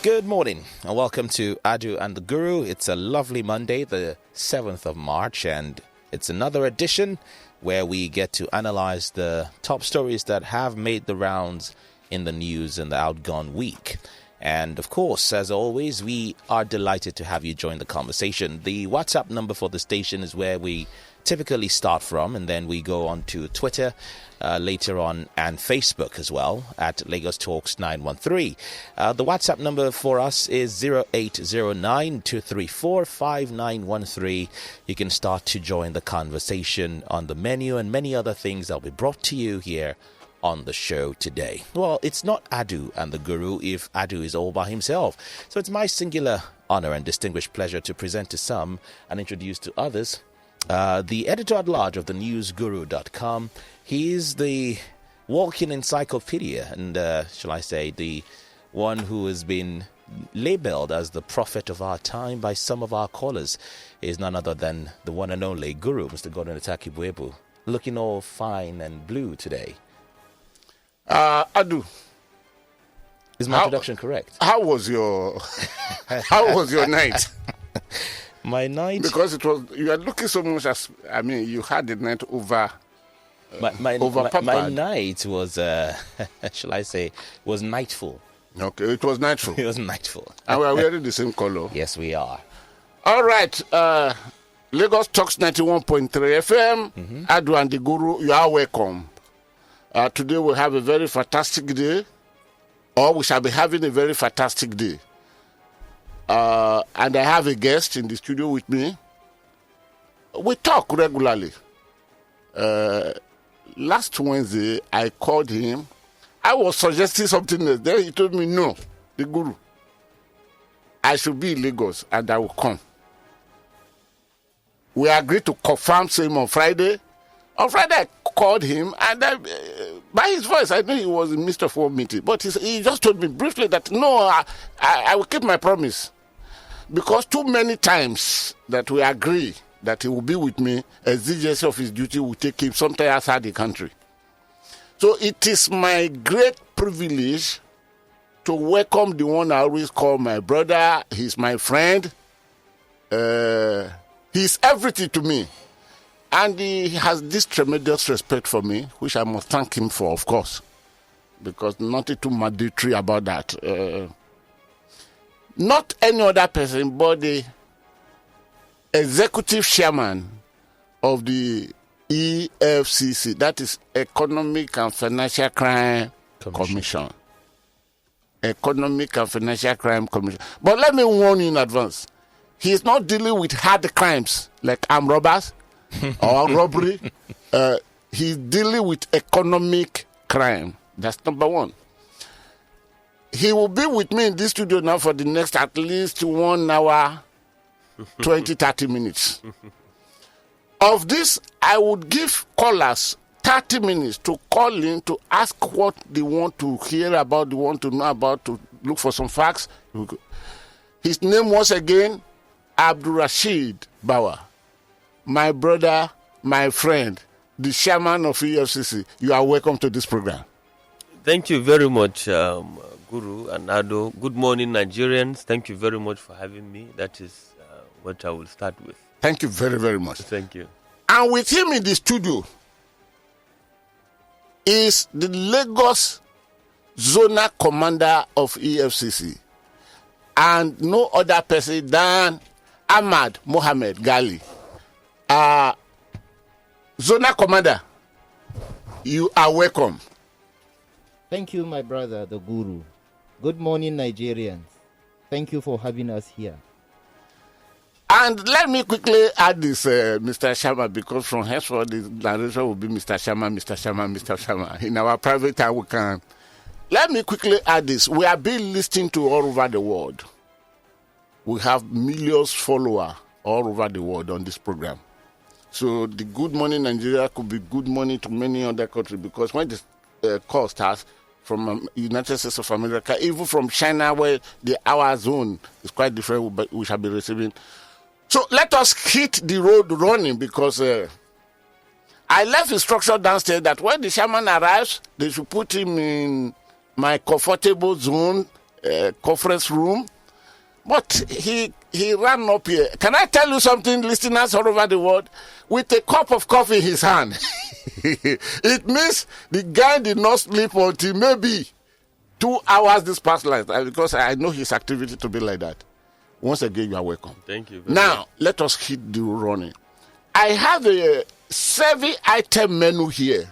Good morning and welcome to Adu and the Guru. It's a lovely Monday, the 7th of March, and it's another edition where we get to analyze the top stories that have made the rounds in the news in the outgone week. And of course, as always, we are delighted to have you join the conversation. The WhatsApp number for the station is where we typically start from, and then we go on to Twitter later on and Facebook as well at Lagos Talks 913. The WhatsApp number for us is 0809-234-5913. You can start to join the conversation on the menu and many other things that will be brought to you here on the show today. Well, it's not Adu and the Guru if Adu is all by himself. So it's my singular honor and distinguished pleasure to present to some and introduce to others the editor-at-large of the newsguru.com. He is the walking encyclopedia and, shall I say, the one who has been labeled as the prophet of our time by some of our callers. He is none other than the one and only Guru, Mr. Gordon Atakibuebu, looking all fine and blue today. Adu, is my introduction correct? How was your night? My night, because you are looking so much as you had the night over. My night was, shall I say, was nightful. Okay, it was nightful. It was nightful. And we are wearing the same color. Yes, we are. All right, Lagos Talks 91.3 FM. Adu and the Guru, you are welcome. Today we have a very fantastic day, or we shall be having a very fantastic day. And I have a guest in the studio with me. We talk regularly. Last Wednesday, I called him. I was suggesting something else. Then he told me, no, the Guru, I should be in Lagos and I will come. We agreed to confirm same on Friday. On Friday, I called him, and by his voice, I knew he was in midst of one meeting. But he just told me briefly that, no, I will keep my promise. Because too many times that we agree that he will be with me, exigency of his duty will take him sometime outside the country. So it is my great privilege to welcome the one I always call my brother. He's my friend. He's everything to me. And he has this tremendous respect for me, which I must thank him for, of course, because nothing too mandatory about that. Not any other person, but the executive chairman of the EFCC, that is Economic and Financial Crime Commission. Economic and Financial Crime Commission. But let me warn you in advance, he is not dealing with hard crimes like armed robbers or robbery. He's dealing with economic crime. That's number one. He will be with me in this studio now for the next at least 1 hour, 20, 30 minutes. Of this, I would give callers 30 minutes to call in to ask what they want to hear about, they want to know about, to look for some facts. His name once again, Rashid Bawa. My brother, my friend, the chairman of EFCC. You are welcome to this program. Thank you very much, Guru and Ado. Good morning, Nigerians. Thank you very much for having me. That is what I will start with. Thank you very, very much. Thank you. And with him in the studio is the Lagos Zonal Commander of EFCC, and no other person than Ahmad Mohammed Gali. Zonal Commander, you are welcome. Thank you, my brother, the Guru. Good morning, Nigerians. Thank you for having us here. And let me quickly add this, Mr. Sharma, because from henceforth the narration will be Mr. Sharma, Mr. Sharma, Mr. Sharma. In our private time, we can. Let me quickly add this. We are being listened to all over the world. We have millions of followers all over the world on this program. So the Good Morning Nigeria could be good morning to many other countries, because when the call starts from United States of America, even from China, where the hour zone is quite different, but we shall be receiving. So let us hit the road running, because I left instruction downstairs that when the chairman arrives, they should put him in my comfortable zone, conference room. But he ran up here. Can I tell you something, listeners all over the world? With a cup of coffee in his hand. It means the guy did not sleep until maybe 2 hours this past night, because I know his activity to be like that. Once again, you are welcome. Thank you. Now, let us hit the running. I have a 7-item menu here.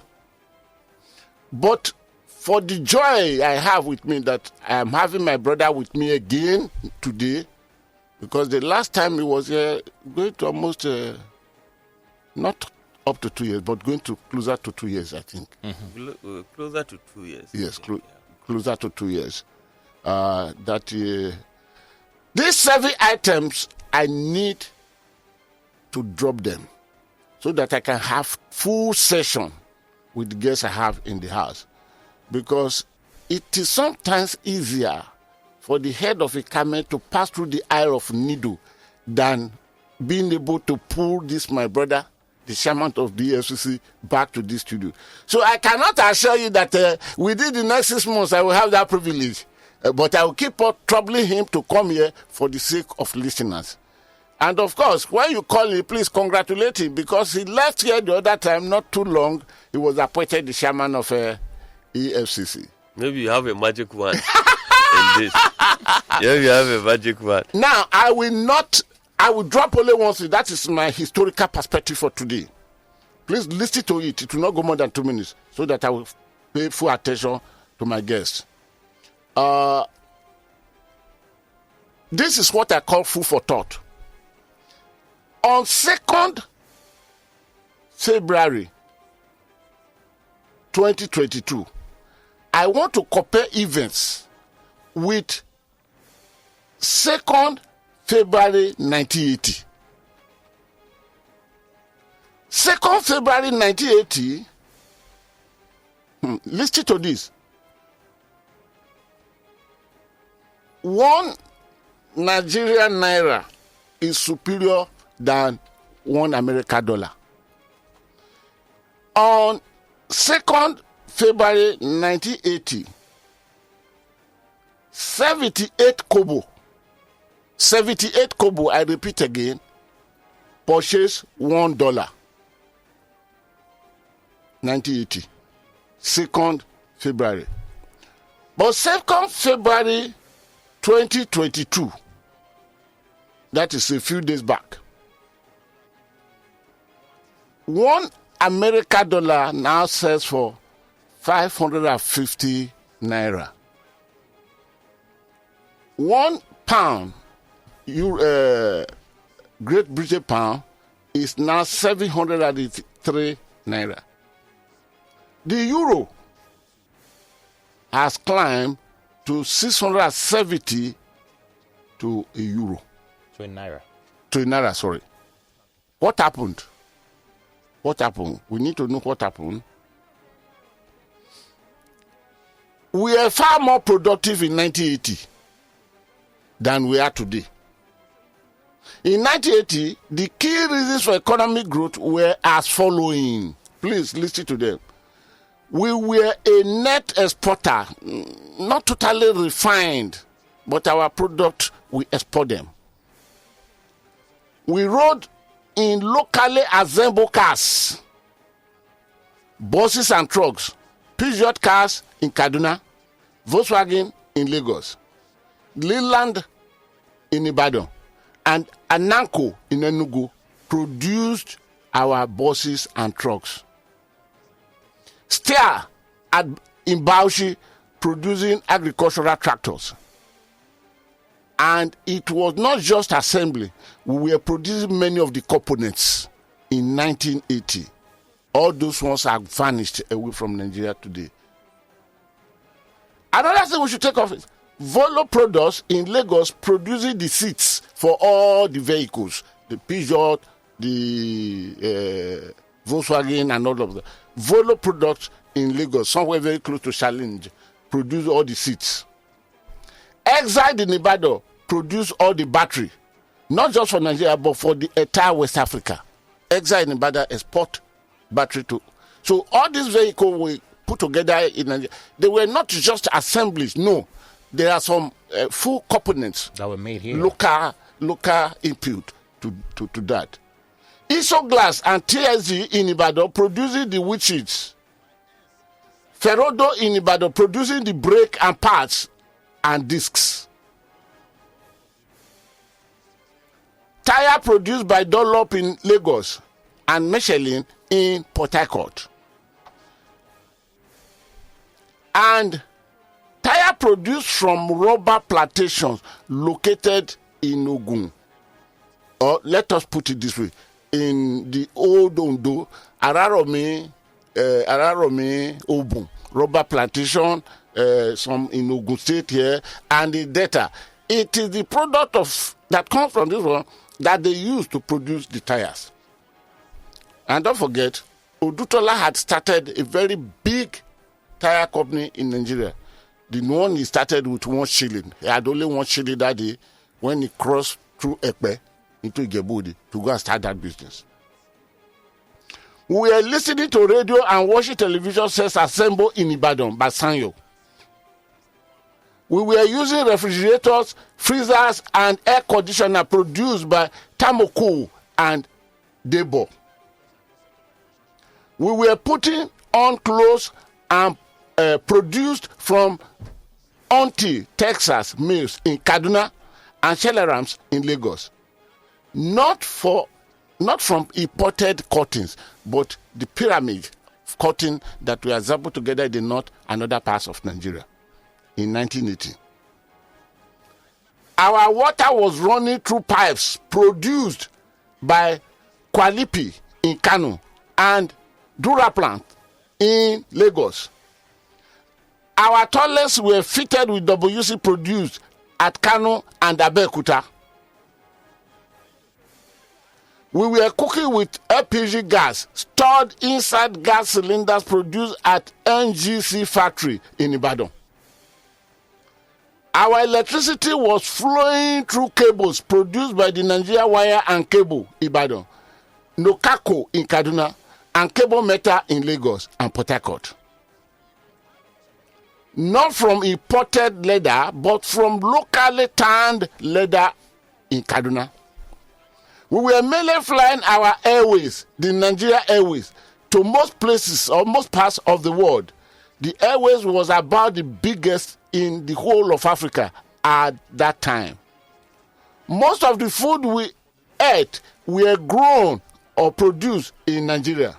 But for the joy I have with me that I am having my brother with me again today, because the last time he was here, going to almost, not up to 2 years, but going to closer to 2 years, I think. Mm-hmm. Closer to 2 years. Yes, closer to 2 years. These 7 items, I need to drop them so that I can have full session with the guests I have in the house. Because it is sometimes easier for the head of a camel to pass through the eye of needle than being able to pull this, my brother, the chairman of the EFCC, back to this studio. So I cannot assure you that within the next 6 months I will have that privilege. But I will keep on troubling him to come here for the sake of listeners. And of course, when you call him, please congratulate him, because he left here the other time, not too long. He was appointed the chairman of EFCC. Maybe you have a magic wand in this. Yeah, you have a magic wand. Now, I will drop only one thing. That is my historical perspective for today. Please listen to it. It will not go more than 2 minutes, so that I will pay full attention to my guests. This is what I call food for thought. On 2nd February 2022, I want to compare events with 2nd February 1980. 2nd February 1980, listen to this. 1 Nigerian naira is superior than 1 American dollar. On 2nd February 1980, 78 kobo, I repeat again, purchased $1. 1980, 2nd February. But 2nd February 2022, that is a few days back, 1 American dollar now sells for 550 naira. 1 pound, Great Britain pound, is now 783 naira. The euro has climbed to 670 to a euro. To a naira, sorry. What happened? We need to know what happened. We are far more productive in 1980 than we are today. In 1980, the key reasons for economic growth were as following. Please listen to them. We were a net exporter, not totally refined, but our product, we export them. We rode in locally assembled cars, buses and trucks, Peugeot cars in Kaduna, Volkswagen in Lagos, Leland in Ibadan, and Ananko in Enugu produced our buses and trucks. Steer in Bauchi producing agricultural tractors. And it was not just assembly. We were producing many of the components in 1980. All those ones have vanished away from Nigeria today. Another thing we should take off is Volvo products in Lagos producing the seats for all the vehicles, the Peugeot, the Volkswagen, and all of them. Volvo products in Lagos, somewhere very close to Challenge, produce all the seats. Exide in Ibadan produce all the battery, not just for Nigeria, but for the entire West Africa. Exide in Ibadan export battery too. So all these vehicles we put together in Nigeria, they were not just assemblies, no. there are some full components that were made here. Local input to that. Isoglass and TSG in Ibadan producing the wheat sheets. Ferodo in Ibadan producing the brake and parts and discs. Tire produced by Dunlop in Lagos and Michelin in Port Harcourt. And tire produced from rubber plantations located in Ogun. Or let us put it this way, in the old Ondo, Araromi, Obun, rubber plantation, some in Ogun State here, and the Delta. It is the product of that comes from this one that they use to produce the tires. And don't forget, Odutola had started a very big tire company in Nigeria. The one he started with 1 shilling. He had only 1 shilling that day when he crossed through Ekpe into Ijebu to go and start that business. We were listening to radio and watching television sets assembled in Ibadan by Sanyo. We were using refrigerators, freezers, and air conditioner produced by Thermocool and Debo. We were putting on clothes and produced from Auntie, Texas mills in Kaduna and Shelerams in Lagos. Not from imported cottons, but the pyramid of cotton that we assembled together in the north and other parts of Nigeria in 1980. Our water was running through pipes produced by Qualipi in Kano and Duraplant in Lagos. Our toilets were fitted with WC produced at Kano and Abeokuta. We were cooking with LPG gas stored inside gas cylinders produced at NGC factory in Ibadan. Our electricity was flowing through cables produced by the Nigeria Wire and Cable Ibadan, Nokako in Kaduna, and Cable Metal in Lagos and Port Harcourt. Not from imported leather, but from locally tanned leather in Kaduna. We were mainly flying our airways, the Nigeria Airways, to most places or most parts of the world. The airways was about the biggest in the whole of Africa at that time. Most of the food we ate were grown or produced in Nigeria.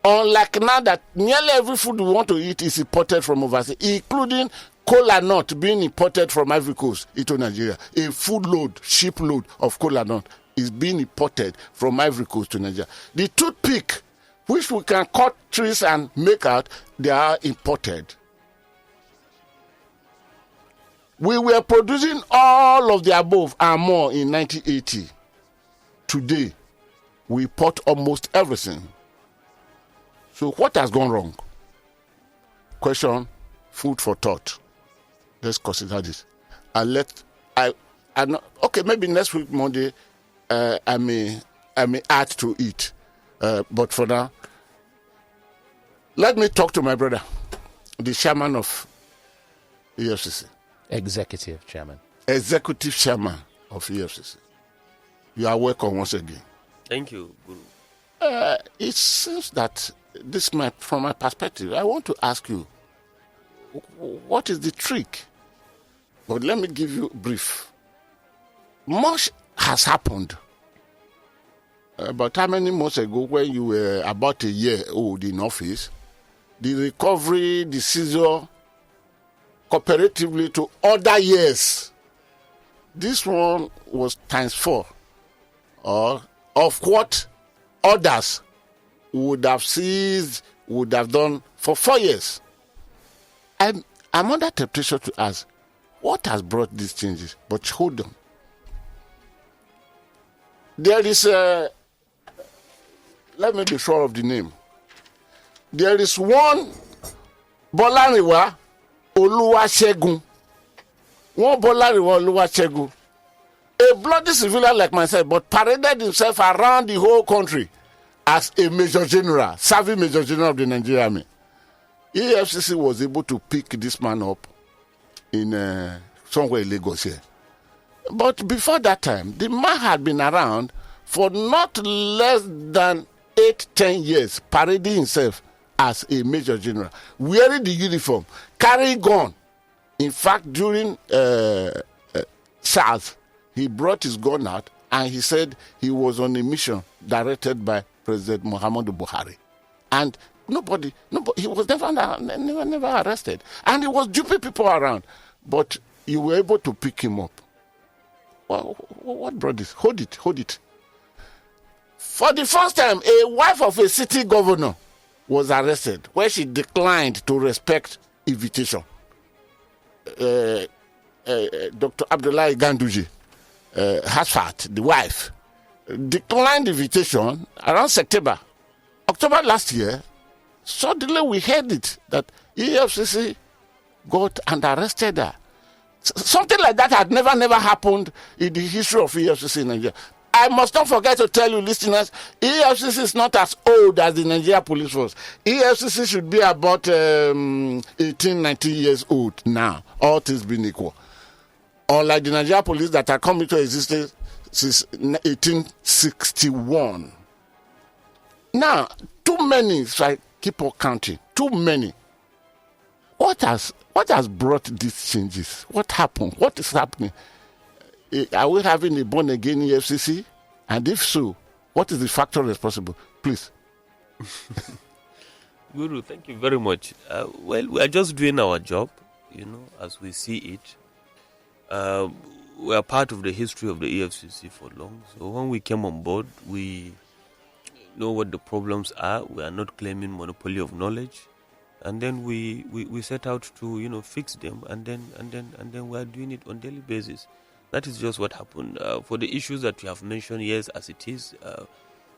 Unlike now that nearly every food we want to eat is imported from overseas, including kola nut being imported from Ivory Coast into Nigeria. A shipload of kola nut is being imported from Ivory Coast to Nigeria. The toothpick, which we can cut trees and make out, they are imported. We were producing all of the above and more in 1980. Today, we import almost everything. So what has gone wrong? Question, food for thought. Let's consider this. Okay, maybe next week Monday, I may add to it. But for now, let me talk to my brother, the chairman of EFCC. Executive chairman. Executive chairman of EFCC. You are welcome once again. Thank you, Guru. It seems that from my perspective, I want to ask you, what is the trick? But let me give you a brief. Much has happened. About how many months ago, when you were about a year old in office, the recovery, the seizure, comparatively to other years, this one was times 4 of what others would have seized, would have done for 4 years. I'm under temptation to ask, what has brought these changes? But hold on. There is let me be sure of the name. There is one Bolariwa Oluwasegun. One Bolariwa Oluwasegun. A bloody civilian like myself, but paraded himself around the whole country as a Major General, serving Major General of the Nigerian Army. EFCC was able to pick this man up in somewhere in Lagos here. But before that time, the man had been around for not less than 8-10 years, parading himself as a major general, wearing the uniform, carrying gun. In fact, during SARS, he brought his gun out and he said he was on a mission directed by President Muhammadu Buhari. And nobody, he was never arrested. And he was duping people around. But you were able to pick him up. Well, what brought this? Hold it. For the first time, a wife of a city governor was arrested where she declined to respect invitation. Dr. Abdullahi Ganduji, Hasfat, the wife, declined invitation around September. October last year, suddenly we heard it that EFCC got and arrested her. Something like that had never happened in the history of EFCC in Nigeria. I must not forget to tell you, listeners, EFCC is not as old as the Nigeria Police Force. EFCC should be about 18, 19 years old now, all things being equal. Unlike the Nigeria Police that had come into existence since 1861. Now, too many, so I keep on counting, too many. What has brought these changes? What happened? What is happening? Are we having a born-again EFCC? And if so, what is the factor responsible? Please. Guru, thank you very much. Well, we are just doing our job, as we see it. We are part of the history of the EFCC for long. So when we came on board, we know what the problems are. We are not claiming monopoly of knowledge. And then we set out to, fix them. And then we are doing it on a daily basis. That is just what happened. For the issues that you have mentioned, yes, as it is,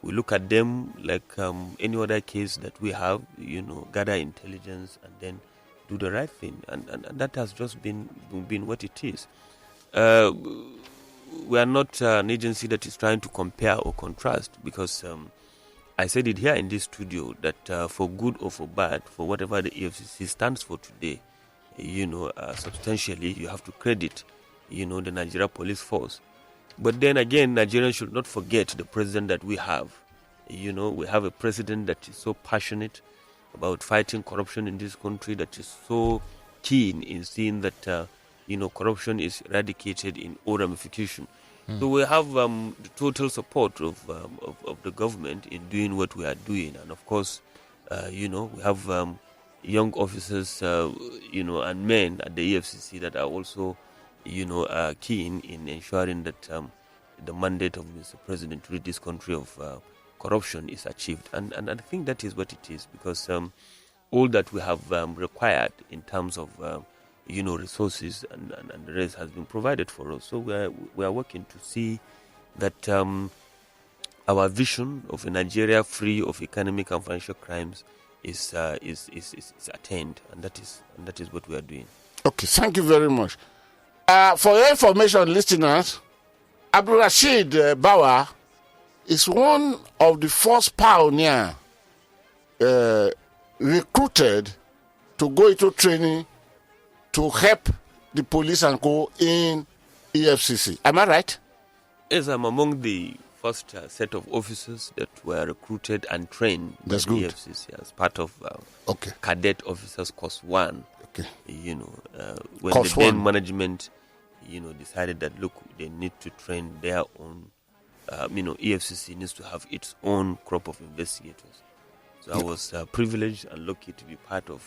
we look at them like any other case that we have, gather intelligence and then do the right thing. And that has just been what it is. We are not an agency that is trying to compare or contrast because I said it here in this studio that for good or for bad, for whatever the EFCC stands for today, substantially you have to credit the Nigeria Police Force. But then again, Nigerians should not forget the president that we have. We have a president that is so passionate about fighting corruption in this country, that is so keen in seeing that, corruption is eradicated in all ramification. So we have the total support of the government in doing what we are doing. And of course, we have young officers, and men at the EFCC that are also keen in ensuring that the mandate of Mr. President to rid this country of corruption is achieved. And I think that is what it is, because all that we have required in terms of resources and the rest has been provided for us. So we are working to see that our vision of a Nigeria free of economic and financial crimes is attained, and that is what we are doing. Okay, thank you very much. For your information, listeners, Rashid Bawa is one of the first pioneers recruited to go into training to help the police and co in EFCC. Am I right? Yes, I'm among the first set of officers that were recruited and trained by the EFCC as part of Cadet Officers Course 1. Okay. When the then management, decided that, look, they need to train their own, EFCC needs to have its own crop of investigators. So I was privileged and lucky to be part of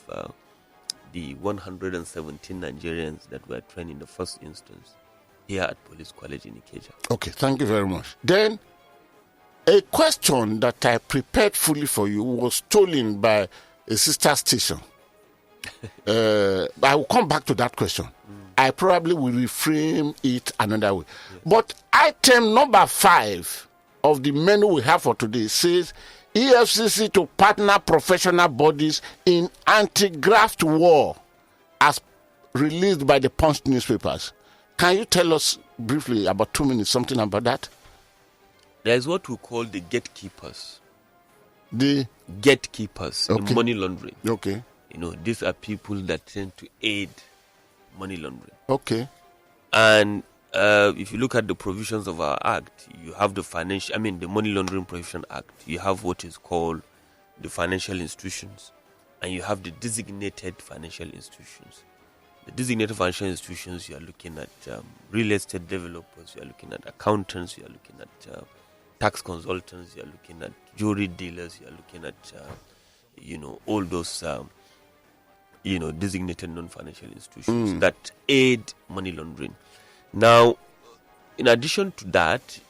the 117 Nigerians that were trained in the first instance here at Police College in Ikeja. Okay, thank you very much. Then, a question that I prepared fully for you was stolen by a sister station. I will come back to that question. I probably will reframe it another way. Yes. But item number 5 of the menu we have for today says EFCC to partner professional bodies in anti-graft war as released by the Punch newspapers. Can you tell us briefly, about 2 minutes, something about that? There is what we call the gatekeepers. The gatekeepers in money laundering. Okay. These are people that tend to aid money laundering. Okay. And if you look at the provisions of our act, you have the Money Laundering Prohibition Act. You have what is called the financial institutions, and you have the designated financial institutions. The designated financial institutions, you are looking at real estate developers, you are looking at accountants, you are looking at tax consultants, you are looking at jewelry dealers, you are looking at all those designated non-financial institutions that aid money laundering. Now, in addition to that,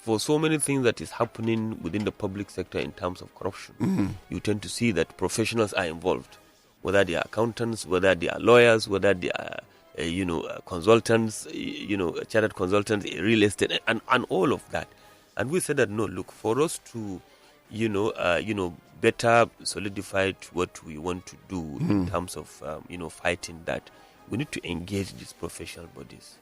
for so many things that is happening within the public sector in terms of corruption, you tend to see that professionals are involved, whether they are accountants, whether they are lawyers, whether they are, consultants, chartered consultants, real estate, and all of that. And we said that, no, look, for us to, better solidify what we want to do in terms of, fighting that, we need to engage these professional bodies.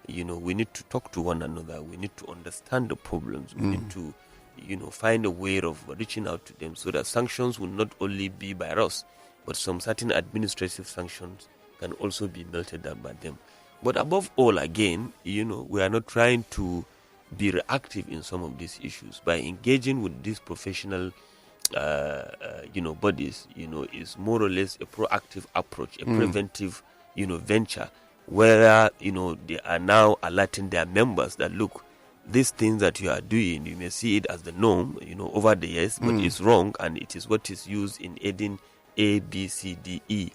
We need to talk to one another. We need to understand the problems. We need to, find a way of reaching out to them so that sanctions will not only be by us, but some certain administrative sanctions can also be melted down by them. But above all, again, we are not trying to be reactive in some of these issues. By engaging with these professional bodies, is more or less a proactive approach, a preventive venture, where they are now alerting their members that, look, these things that you are doing, you may see it as the norm over the years, but it's wrong, and it is what is used in aiding A, B, C, D, E,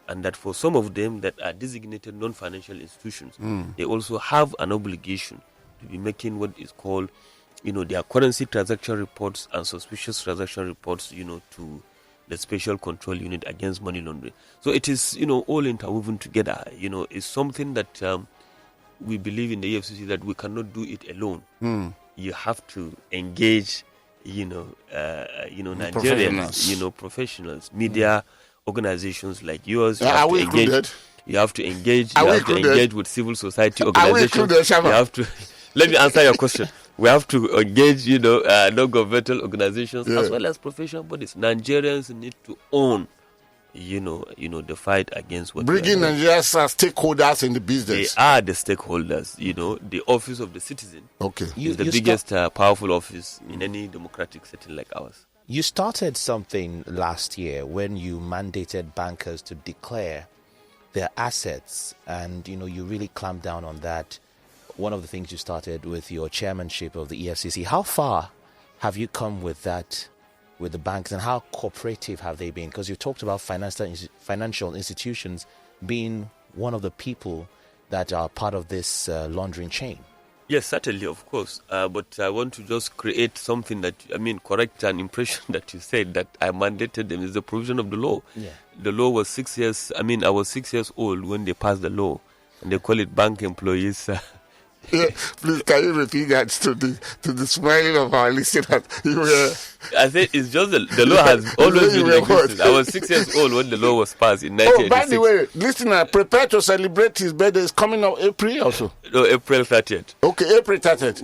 and that for some of them that are designated non-financial institutions, they also have an obligation to be making what is called their currency transaction reports and suspicious transaction reports to the Special Control Unit against money laundering. So it is, all interwoven together. It's something that we believe in the EFCC that we cannot do it alone. You have to engage, Nigerians, professionals, media organizations like yours. You have to engage with civil society organizations. You have to. Let me answer your question. We have to engage, non-governmental organizations as well as professional bodies. Nigerians need to own, the fight against what bringing Nigerians as stakeholders in the business. They are the stakeholders. The office of the citizen. Okay, is the biggest powerful office in any democratic setting like ours. You started something last year when you mandated bankers to declare their assets, and you really clamped down on that. One of the things you started with your chairmanship of the EFCC. How far have you come with that, with the banks, and how cooperative have they been? Because you talked about financial institutions being one of the people that are part of this laundering chain. Yes, certainly, of course. But I want to just create something correct an impression that you said that I mandated them. Is the provision of the law. Yeah. The law was 6 years. I was 6 years old when they passed the law, and they call it bank employees. Please, can you repeat that to the smiling of our listeners? I said it's just the law has always been like this. I was 6 years old when the law was passed in 1986. Oh, by the way, listener, prepare to celebrate his birthday. It's coming up April also. No, April 30th. Okay, April 30th.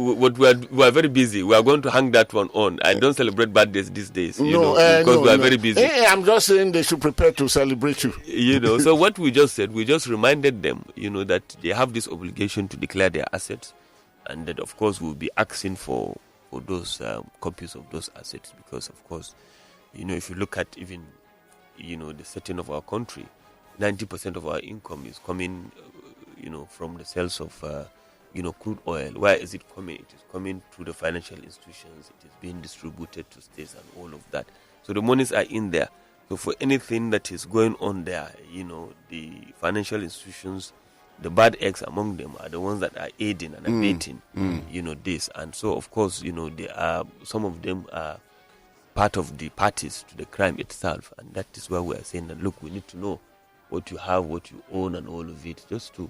We are very busy. We are going to hang that one on. I don't celebrate birthdays these days, because we are very busy. I'm just saying they should prepare to celebrate you. So what we just said, we just reminded them, that they have this obligation to declare their assets, and that, of course, we'll be asking for those copies of those assets, because, of course, if you look at even, the setting of our country, 90% of our income is coming, from the sales of, crude oil. Where is it coming? It is coming through the financial institutions. It is being distributed to states and all of that. So the monies are in there. So for anything that is going on there, the financial institutions, the bad eggs among them are the ones that are aiding and abetting, this. And so, of course, they are, some of them are part of the parties to the crime itself. And that is why we are saying that, look, we need to know what you have, what you own, and all of it, just to,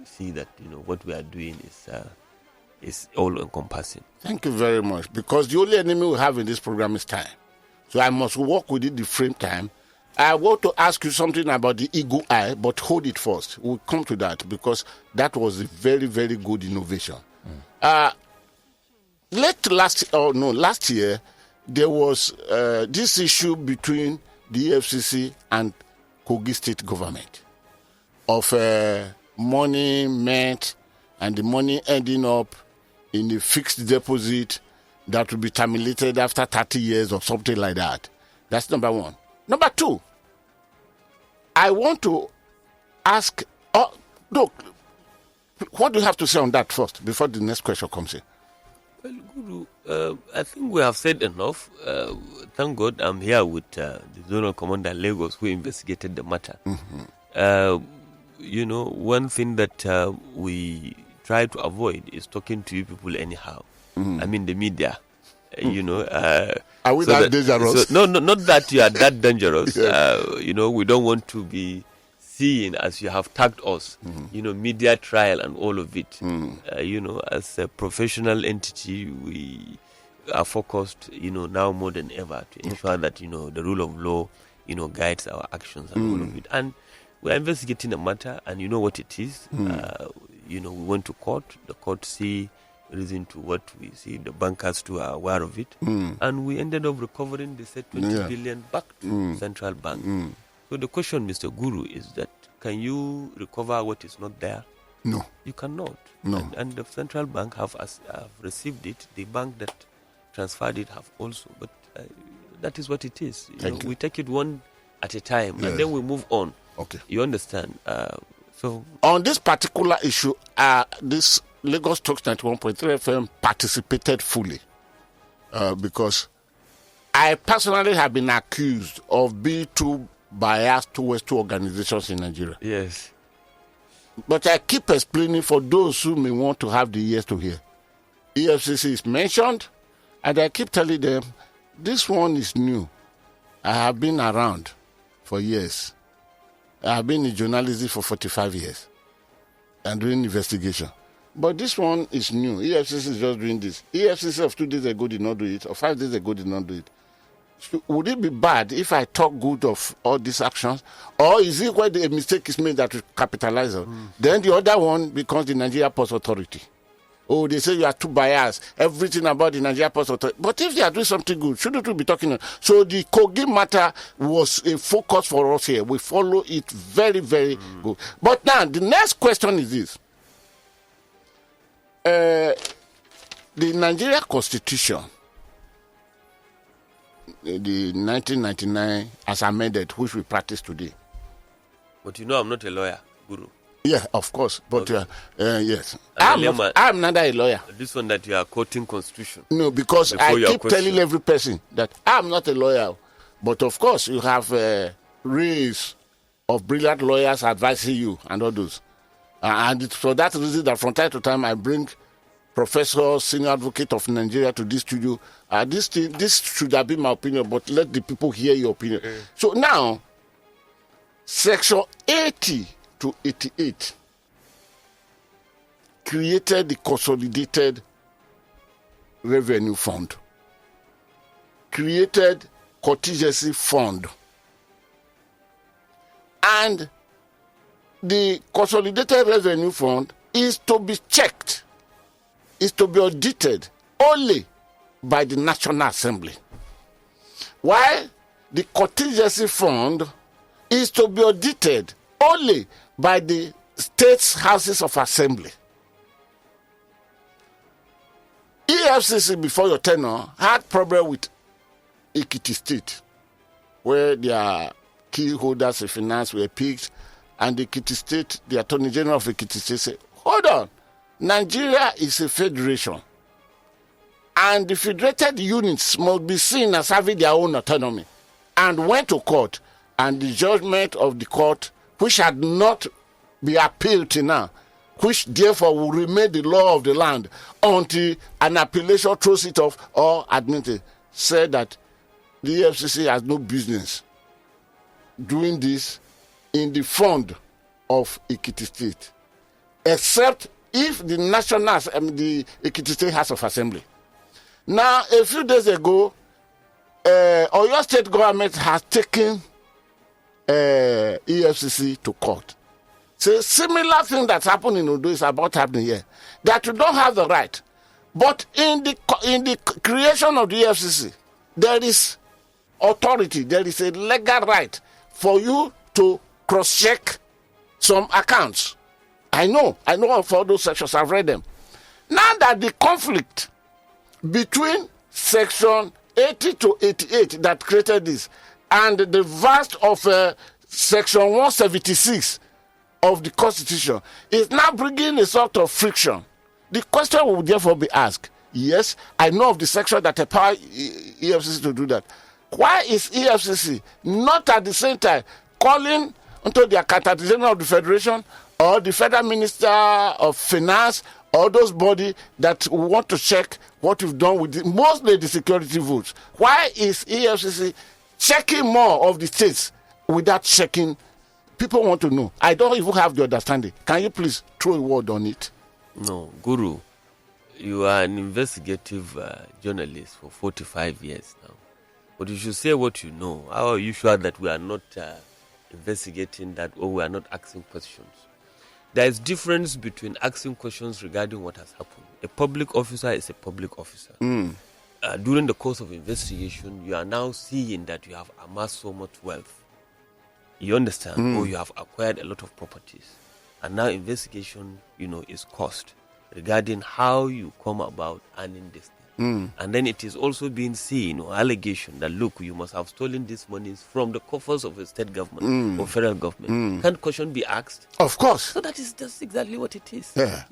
see that, what we are doing is all encompassing. Thank you very much. Because the only enemy we have in this program is time. So I must work within the frame time. I want to ask you something about the eagle eye, but hold it first. We'll come to that, because that was a very, very good innovation. Last year, there was this issue between the EFCC and Kogi State government of money meant and the money ending up in a fixed deposit that will be terminated after 30 years or something like that. That's number one. Number two, I want to ask, look, what do you have to say on that first before the next question comes in? Well, Guru, I think we have said enough. Thank God I'm here with the Zonal Commander Lagos who investigated the matter. You know, one thing that we try to avoid is talking to you people anyhow. I mean, the media. You know, are we that dangerous? No, not that you are that dangerous. You know, we don't want to be seen as you have tagged us. You know, media trial and all of it. You know, as a professional entity, we are focused, you know, now more than ever to ensure that, you know, the rule of law, you know, guides our actions and all of it. And we are investigating a matter, and you know what it is. You know, we went to court. The court see reason to what we see. The bankers too are aware of it, and we ended up recovering the said 20 billion back to central bank. So the question, Mr. Guru, is that can you recover what is not there? No, you cannot. No, and the central bank have received it. The bank that transferred it have also, but that is what it is. You know, we take it one at a time, and then we move on. Okay, you understand? So on this particular issue, this Lagos Talks 91.3 FM participated fully because I personally have been accused of being too biased towards two organizations in Nigeria. Yes. But I keep explaining for those who may want to have the ears to hear. EFCC is mentioned, and I keep telling them, this one is new. I have been around for years. I have been in journalism for 45 years and doing investigation. But this one is new. EFCC is just doing this. EFCC of 2 days ago did not do it, or 5 days ago did not do it. Would it be bad if I talk good of all these actions? Or is it where a mistake is made that we capitalize on? Then the other one becomes the Nigeria Post Authority. Oh, they say you are too biased. Everything about the Nigeria Post Authority. But if they are doing something good, shouldn't we be talking? So the Kogi matter was a focus for us here. We follow it very, very good. But now, the next question is this. The Nigeria Constitution, the 1999 as amended, which we practice today. But you know I'm not a lawyer, Guru. Yeah, of course. But okay. Yes. I'm not a lawyer. This one that you are quoting Constitution. No, because I keep telling every person that I'm not a lawyer. But of course, you have rays of brilliant lawyers advising you and all those. And it's for that reason that from time to time I bring Professor, Senior Advocate of Nigeria to this studio. This should have been my opinion, but let the people hear your opinion. So now, Section 80 to 88 created the Consolidated Revenue Fund, created contingency fund, and the Consolidated Revenue Fund is to be checked, is to be audited only by the National Assembly, while the contingency fund is to be audited only by the state's houses of assembly. EFCC, before your tenure, had problem with Ekiti State, where their key holders of finance were picked, and the Ekiti State, the Attorney General of Ekiti State said, hold on, Nigeria is a federation, and the federated units must be seen as having their own autonomy, and went to court, and the judgment of the court, which had not been appealed till now, which therefore will remain the law of the land until an appellation throws it off or admitted, said that the EFCC has no business doing this in the fund of Ekiti State, except if the the Ekiti State House of Assembly. Now, a few days ago, Oyo State government has taken EFCC to court. So similar thing that's happened in Ondo is about happening here. That you don't have the right. But in the creation of the EFCC, there is authority, there is a legal right for you to cross-check some accounts. I know of all those sections, I've read them. Now that the conflict between section 80 to 88 that created this and the verse of section 176 of the Constitution is now bringing a sort of friction, the question will therefore be asked. Yes, I know of the section that empower EFCC to do that. Why is EFCC not at the same time calling onto the Accountant General of the Federation or the Federal Minister of Finance or those bodies that want to check what we've done with mostly the security votes? Why is EFCC checking more of the states without checking? People want to know. I don't even have the understanding. Can you please throw a word on it? No, Guru, you are an investigative journalist for 45 years now. But you should say what you know. How are you sure that we are not investigating that, or we are not asking questions? There is difference between asking questions regarding what has happened. A public officer is a public officer. During the course of investigation, you are now seeing that you have amassed so much wealth. You understand? Or you have acquired a lot of properties. And now investigation, is cost regarding how you come about earning this thing. And then it is also being seen, or allegation, that look, you must have stolen these monies from the coffers of a state government or federal government. Can't question be asked? Of course. So that's exactly what it is. Yeah.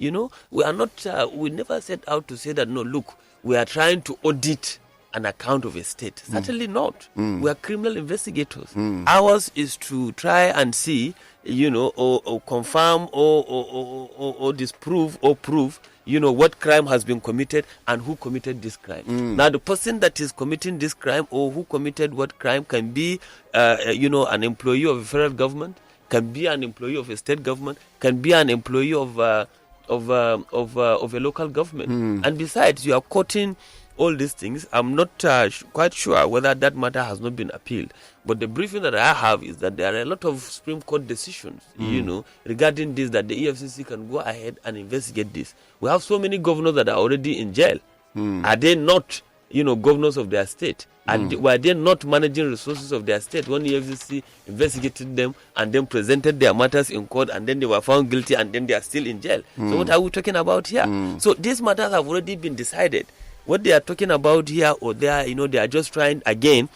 We are not, we never set out to say that, no, look, we are trying to audit an account of a state. Certainly not. We are criminal investigators. Ours is to try and see, or confirm or disprove or prove, what crime has been committed and who committed this crime. Now, the person that is committing this crime or who committed what crime can be, an employee of a federal government, can be an employee of a state government, can be an employee of a local government. And besides, you are quoting all these things. I'm not quite sure whether that matter has not been appealed. But the briefing that I have is that there are a lot of Supreme Court decisions, regarding this, that the EFCC can go ahead and investigate this. We have so many governors that are already in jail. Are they not, governors of their state? And were they not managing resources of their state when the EFCC investigated them and then presented their matters in court and then they were found guilty and then they are still in jail? So what are we talking about here? So these matters have already been decided. What they are talking about here or there, they are just trying again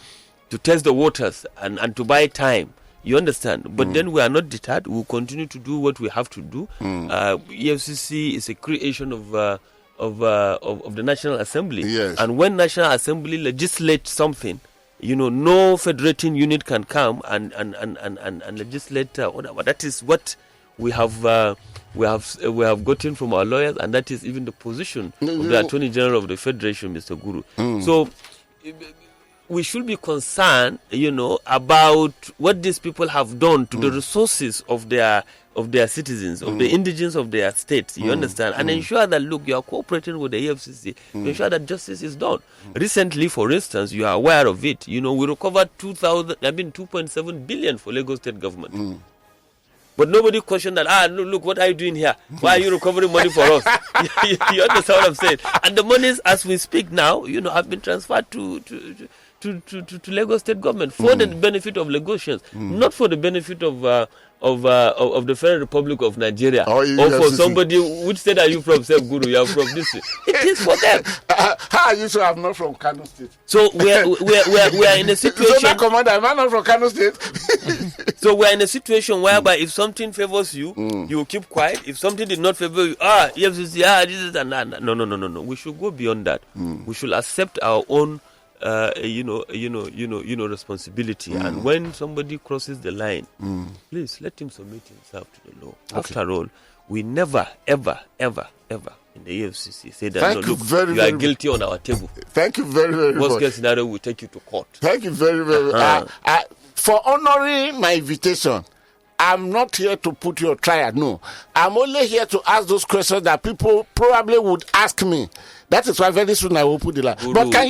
to test the waters and to buy time. You understand? But then we are not deterred. We will continue to do what we have to do. EFCC is a creation of the National Assembly. Yes. And when National Assembly legislates something, no federating unit can come and legislate whatever. That is what we have gotten from our lawyers, and that is even the position of the Attorney General of the Federation, Mr. Guru. So we should be concerned, about what these people have done to the resources of their citizens, of the indigents of their states. You understand, and ensure that you are cooperating with the EFCC to ensure that justice is done. Recently, for instance, you are aware of it. We recovered 2.7 billion for Lagos State government. But nobody questioned that, look, what are you doing here? Why are you recovering money for us? You understand what I'm saying? And the monies, as we speak now, have been transferred to Lagos State government for the benefit of Lagosians, not for the benefit of the Federal Republic of Nigeria or for somebody. Which state are you from, Sir Guru? You are from this state. It is for them. How are you sure I'm not from Kano State? So we are in a situation. So that commander, am I not from Kano State? So we are in a situation whereby if something favors you, you will keep quiet. If something did not favor you, EFCC, this is and that. No. We should go beyond that. We should accept our own responsibility. And when somebody crosses the line, please let him submit himself to the law. Okay. After all, we never, ever in the EFCC say that you are guilty on our table. Thank you very, very much. Worst case scenario, we take you to court. Thank you very, very much. For honoring my invitation, I'm not here to put you on trial. No, I'm only here to ask those questions that people probably would ask me. That is why very soon I will put the line. But can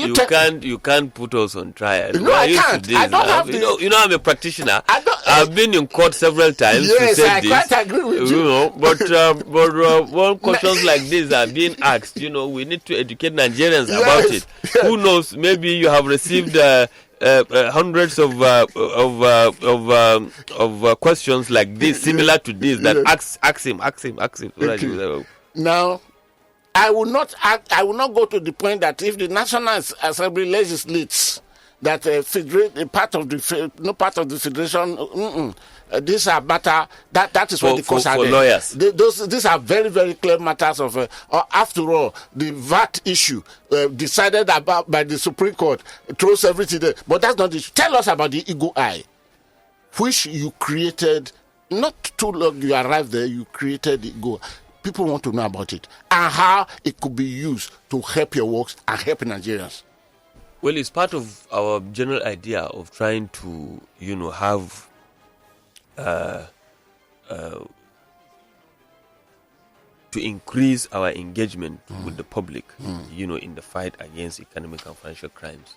you can't put us on trial. No, I can't. I don't have to. I'm a practitioner. I've been in court several times. Yes, to say I quite agree with you. But when questions like this are being asked, we need to educate Nigerians about it. Who knows? Maybe you have received hundreds of questions like this, similar to this, that ask him. Now, I will not go to the point that if the National Assembly legislates that part of the federation, these are matter that is what the courts are for lawyers. These are very, very clear matters of. After all, the VAT issue decided about by the Supreme Court throws everything there. But that's not the issue. Tell us about the Eagle Eye, which you created not too long. You arrived there. You created the Eagle. People want to know about it and how it could be used to help your works and help Nigerians. Well, it's part of our general idea of trying to, have to increase our engagement with the public, in the fight against economic and financial crimes.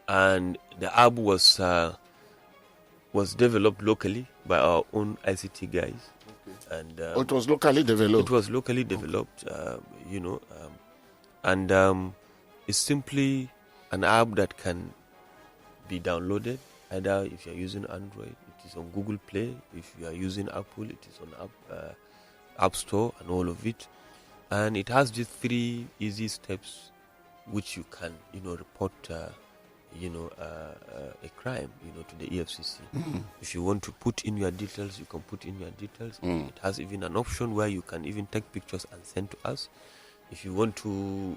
And the app was developed locally by our own ICT guys. Okay. And it was locally developed. It was locally developed, and it's simply an app that can be downloaded either if you're using Android, it is on Google Play. If you are using Apple, it is on App Store and all of it. And it has these 3 easy steps which you can, report, a crime, to the EFCC. Mm-hmm. If you want to put in your details, you can put in your details. Mm. It has even an option where you can even take pictures and send to us. If you want to,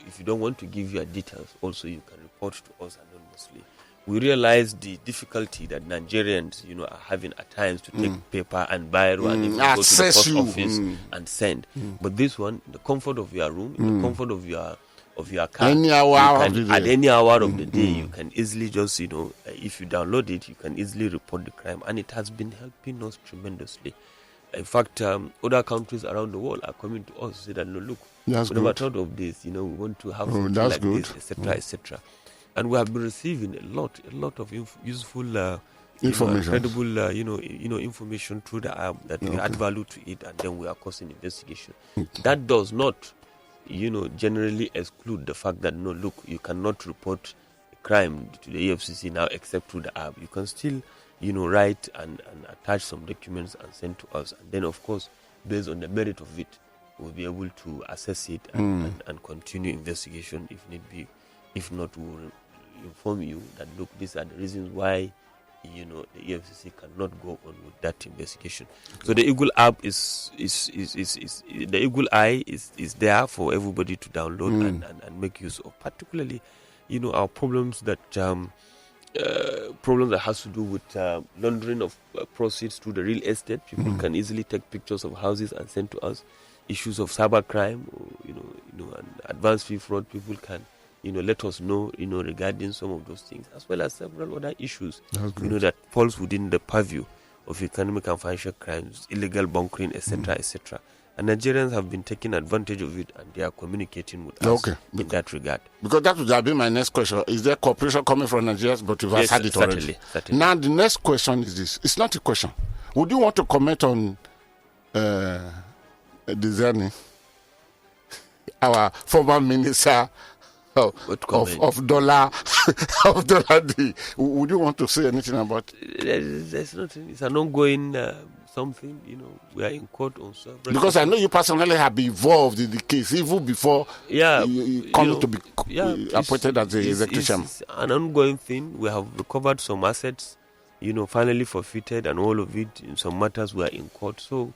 if you don't want to give your details, also you can report to us anonymously. We realize the difficulty that Nigerians, are having at times to take paper and biro and even go to the post office and send. But this one, in the comfort of your room, in the comfort of your car, any hour of the day. At any hour of the day, you can easily just, if you download it, you can easily report the crime, and it has been helping us tremendously. In fact, other countries around the world are coming to us to say that, no, look, we never thought of this, we want to have something like this, etc., etc. And we have been receiving a lot of useful, information, credible, information through the app that we add value to it, and then we are causing investigation. That does not, generally exclude the fact that, no, look, you cannot report a crime to the EFCC now except through the app. You can still, write and attach some documents and send to us. And then, of course, based on the merit of it, we'll be able to assess it and continue investigation if need be. If not, we will inform you that, look, these are the reasons why, the EFCC cannot go on with that investigation. So the Eagle app is the Eagle Eye is there for everybody to download and make use of, particularly, our problems that has to do with laundering of proceeds through the real estate. People can easily take pictures of houses and send to us. Issues of cybercrime, and advanced fee fraud, people can, let us know, regarding some of those things, as well as several other issues, that falls within the purview of economic and financial crimes, illegal bunkering, etc., etc. And Nigerians have been taking advantage of it, and they are communicating with us in that regard. Because that would have been my next question. Is there cooperation coming from Nigerians? But you've had it already. Certainly. Now, the next question is this. It's not a question. Would you want to comment on Judiciary, our former minister of dollar D? Would you want to say anything about it? There's nothing. It's an ongoing something. We are in court on several. Because I know you personally have been involved in the case even before you come to be appointed as the executive chairman. It's an ongoing thing. We have recovered some assets, finally forfeited, and all of it. In some matters, we are in court. So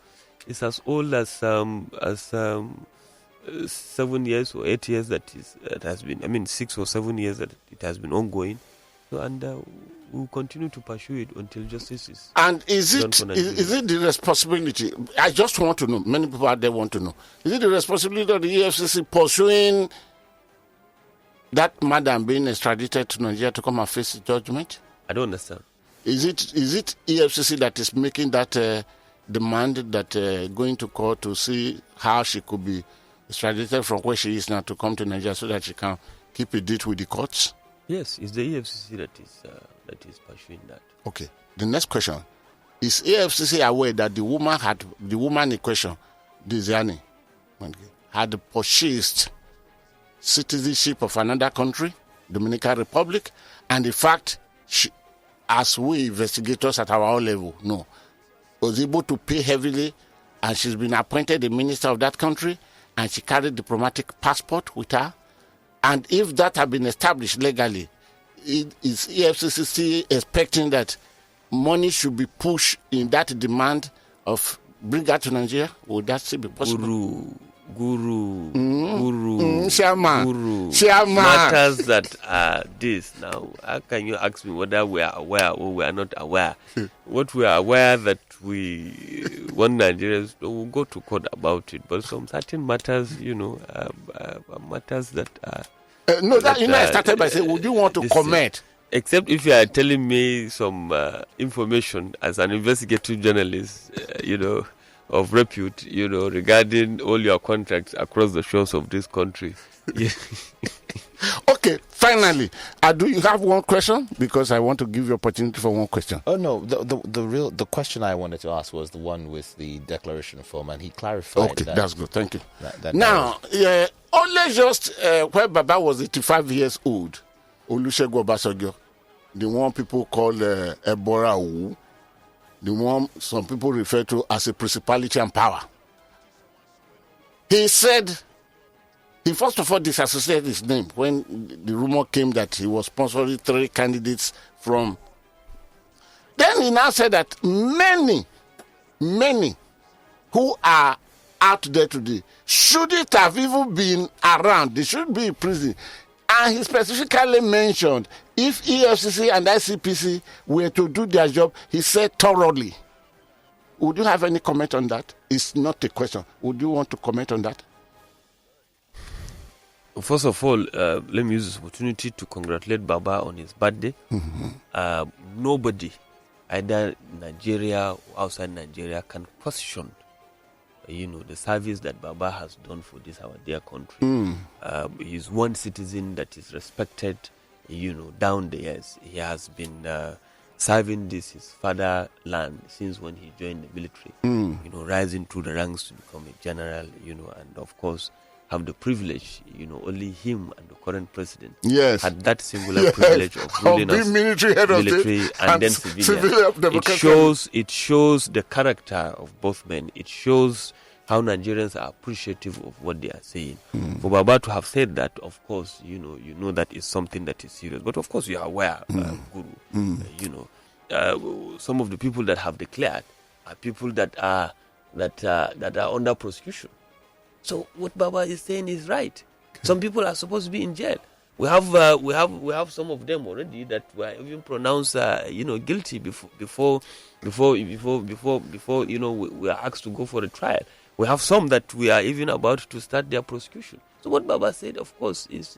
it's as old as 7 years or 8 years that has been. 6 or 7 years that it has been ongoing. So, and we'll continue to pursue it until justice is. And is it the responsibility? I just want to know. Many people out there want to know. Is it the responsibility of the EFCC pursuing that madam being extradited to Nigeria to come and face the judgment? I don't understand. Is it EFCC that is making that demand, that going to court to see how she could be extradited from where she is now to come to Nigeria so that she can keep a date with the courts? Yes, it's the EFCC that is pursuing that. Okay. The next question is: EFCC aware that the woman in question, Diziani, had purchased citizenship of another country Dominican Republic, and the fact as we investigators at our own level know, was able to pay heavily, and she's been appointed the minister of that country, and she carried diplomatic passport with her. And if that had been established legally, is EFCC expecting that money should be pushed in that demand of bring her to Nigeria? Would that still be possible? Guru. Chairman. Matters that are this now. How can you ask me whether we are aware or we are not aware? What we are aware that we want Nigerians to go to court about it, but some certain matters, matters that are. I started by saying, would you want to comment? Except if you are telling me some information as an investigative journalist, of repute, regarding all your contracts across the shores of this country. Okay, finally, do you have one question? Because I want to give you opportunity for one question. Oh no, the question I wanted to ask was the one with the declaration form, and he clarified. Okay, that's good. Thank you. Now, only just when Baba was 85 years old, Olusegun Obasanjo, the one people call Ebora Owu, the one some people refer to as a principality and power. He said, he first of all disassociated his name when the rumor came that he was sponsoring 3 candidates from. Then he now said that many who are out there today shouldn't have even been around. They should be in prison. And he specifically mentioned if EFCC and ICPC were to do their job, he said thoroughly. Would you have any comment on that? It's not a question. Would you want to comment on that? First of all, let me use this opportunity to congratulate Baba on his birthday. Nobody, either Nigeria or outside Nigeria, can question the service that Baba has done for this our dear country. He's one citizen that is respected, down the years. He has been serving his fatherland since when he joined the military, rising through the ranks to become a general, and of course have the privilege, only him and the current president had that singular privilege of ruling us, military head of military and then civilian. It shows the character of both men. It shows how Nigerians are appreciative of what they are saying. For Baba to have said that, of course, that is something that is serious. But of course, you are aware, Guru. Some of the people that have declared are people that are under prosecution. So what Baba is saying is right. Some people are supposed to be in jail. We have some of them already that were even pronounced guilty before we are asked to go for a trial. We have some that we are even about to start their prosecution. So what Baba said, of course, is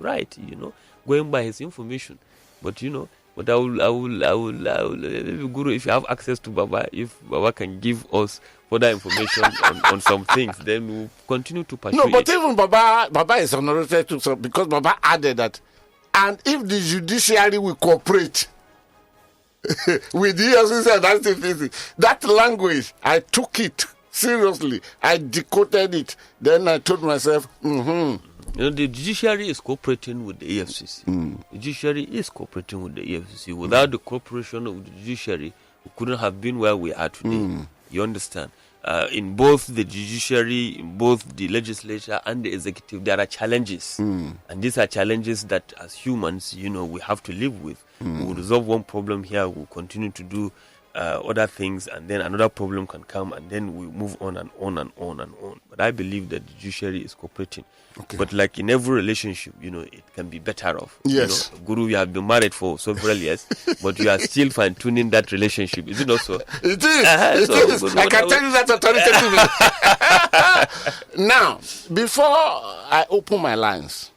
right, going by his information. But I will Guru, if you have access to Baba, if Baba can give us further information on some things, then we'll continue to pursue No, but even Baba is honorated too, because Baba added that, and if the judiciary will cooperate with the EFCC and ICPC, that language, I took it seriously. I decoded it. Then I told myself, the judiciary is cooperating with the EFCC. The judiciary is cooperating with the EFCC. Without the cooperation of the judiciary, we couldn't have been where we are today. You understand? In both the judiciary, in both the legislature and the executive, there are challenges. And these are challenges that as humans, we have to live with. We will resolve one problem here, we'll continue to do other things, and then another problem can come, and then we move on and on and on and on. But I believe that the judiciary is cooperating. Okay. But like in every relationship, it can be better off. Yes. Guru, you have been married for several years, but you are still fine-tuning that relationship. Is it not so? It is. Guru, I can tell you that authoritatively. Now, before I open my lines,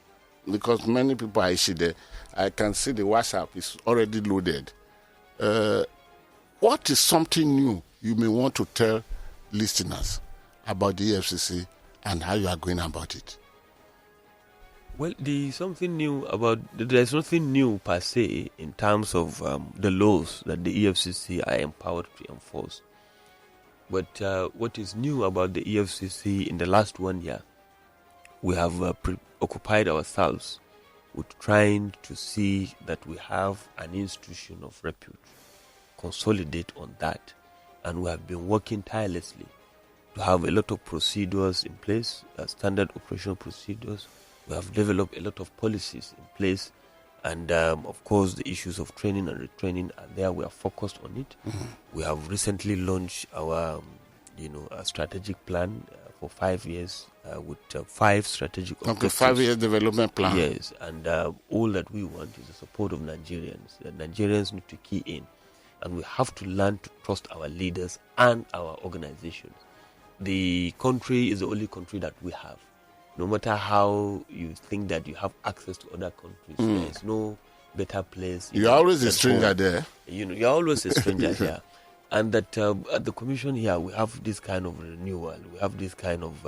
because many people are there, I can see the WhatsApp is already loaded. What is something new you may want to tell listeners about the EFCC and how you are going about it? Well, there's nothing new per se in terms of the laws that the EFCC are empowered to enforce. But what is new about the EFCC in the last 1 year, we have preoccupied ourselves with trying to see that we have an institution of repute, consolidate on that, and we have been working tirelessly to have a lot of procedures in place, standard operational procedures. We have developed a lot of policies in place, and of course the issues of training and retraining are there. We are focused on it. We have recently launched our a strategic plan for 5 years with 5 strategic objectives. 5-year development plan. Yes, and all that we want is the support of Nigerians. The Nigerians need to key in, and we have to learn to trust our leaders and our organizations. The country is the only country that we have. No matter how you think that you have access to other countries, there is no better place. You're always a stranger there. You're always a stranger here. And that at the commission here, we have this kind of renewal. We have this kind of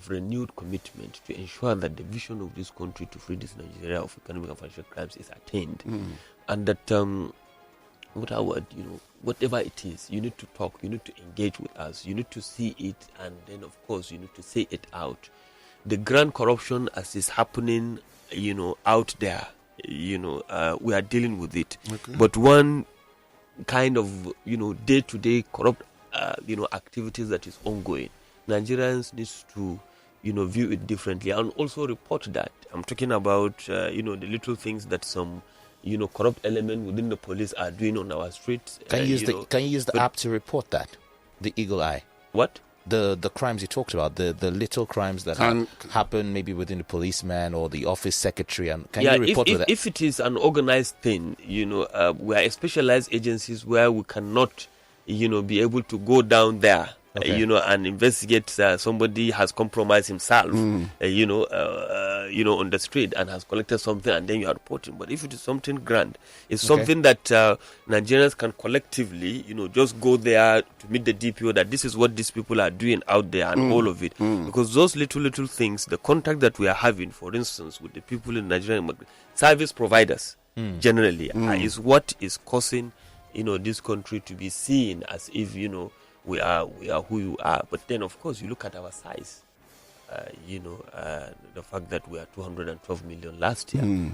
renewed commitment to ensure that the vision of this country to free this Nigeria of economic and financial crimes is attained. And that whatever it is, you need to talk, you need to engage with us, you need to see it, and then of course you need to say it out. The grand corruption as is happening, out there, we are dealing with it. Okay. But one kind of day-to-day corrupt activities that is ongoing, Nigerians needs to view it differently and also report that. I'm talking about the little things that some corrupt element within the police are doing on our streets. Can you use the app to report that? The Eagle Eye. What? The crimes you talked about, the little crimes that happen maybe within the policeman or the office secretary, and can you report with that? If it is an organized thing, we are specialized agencies where we cannot, be able to go down there, and investigate. Somebody has compromised himself, on the street and has collected something, and then you are reporting. But if it is something grand, it's something that Nigerians can collectively, just go there to meet the DPO that this is what these people are doing out there and all of it. Because those little things, the contact that we are having, for instance, with the people in Nigerian service providers, generally, is what is causing, this country to be seen as if, we are who you are. But then, of course, you look at our size. The fact that we are 212 million last year,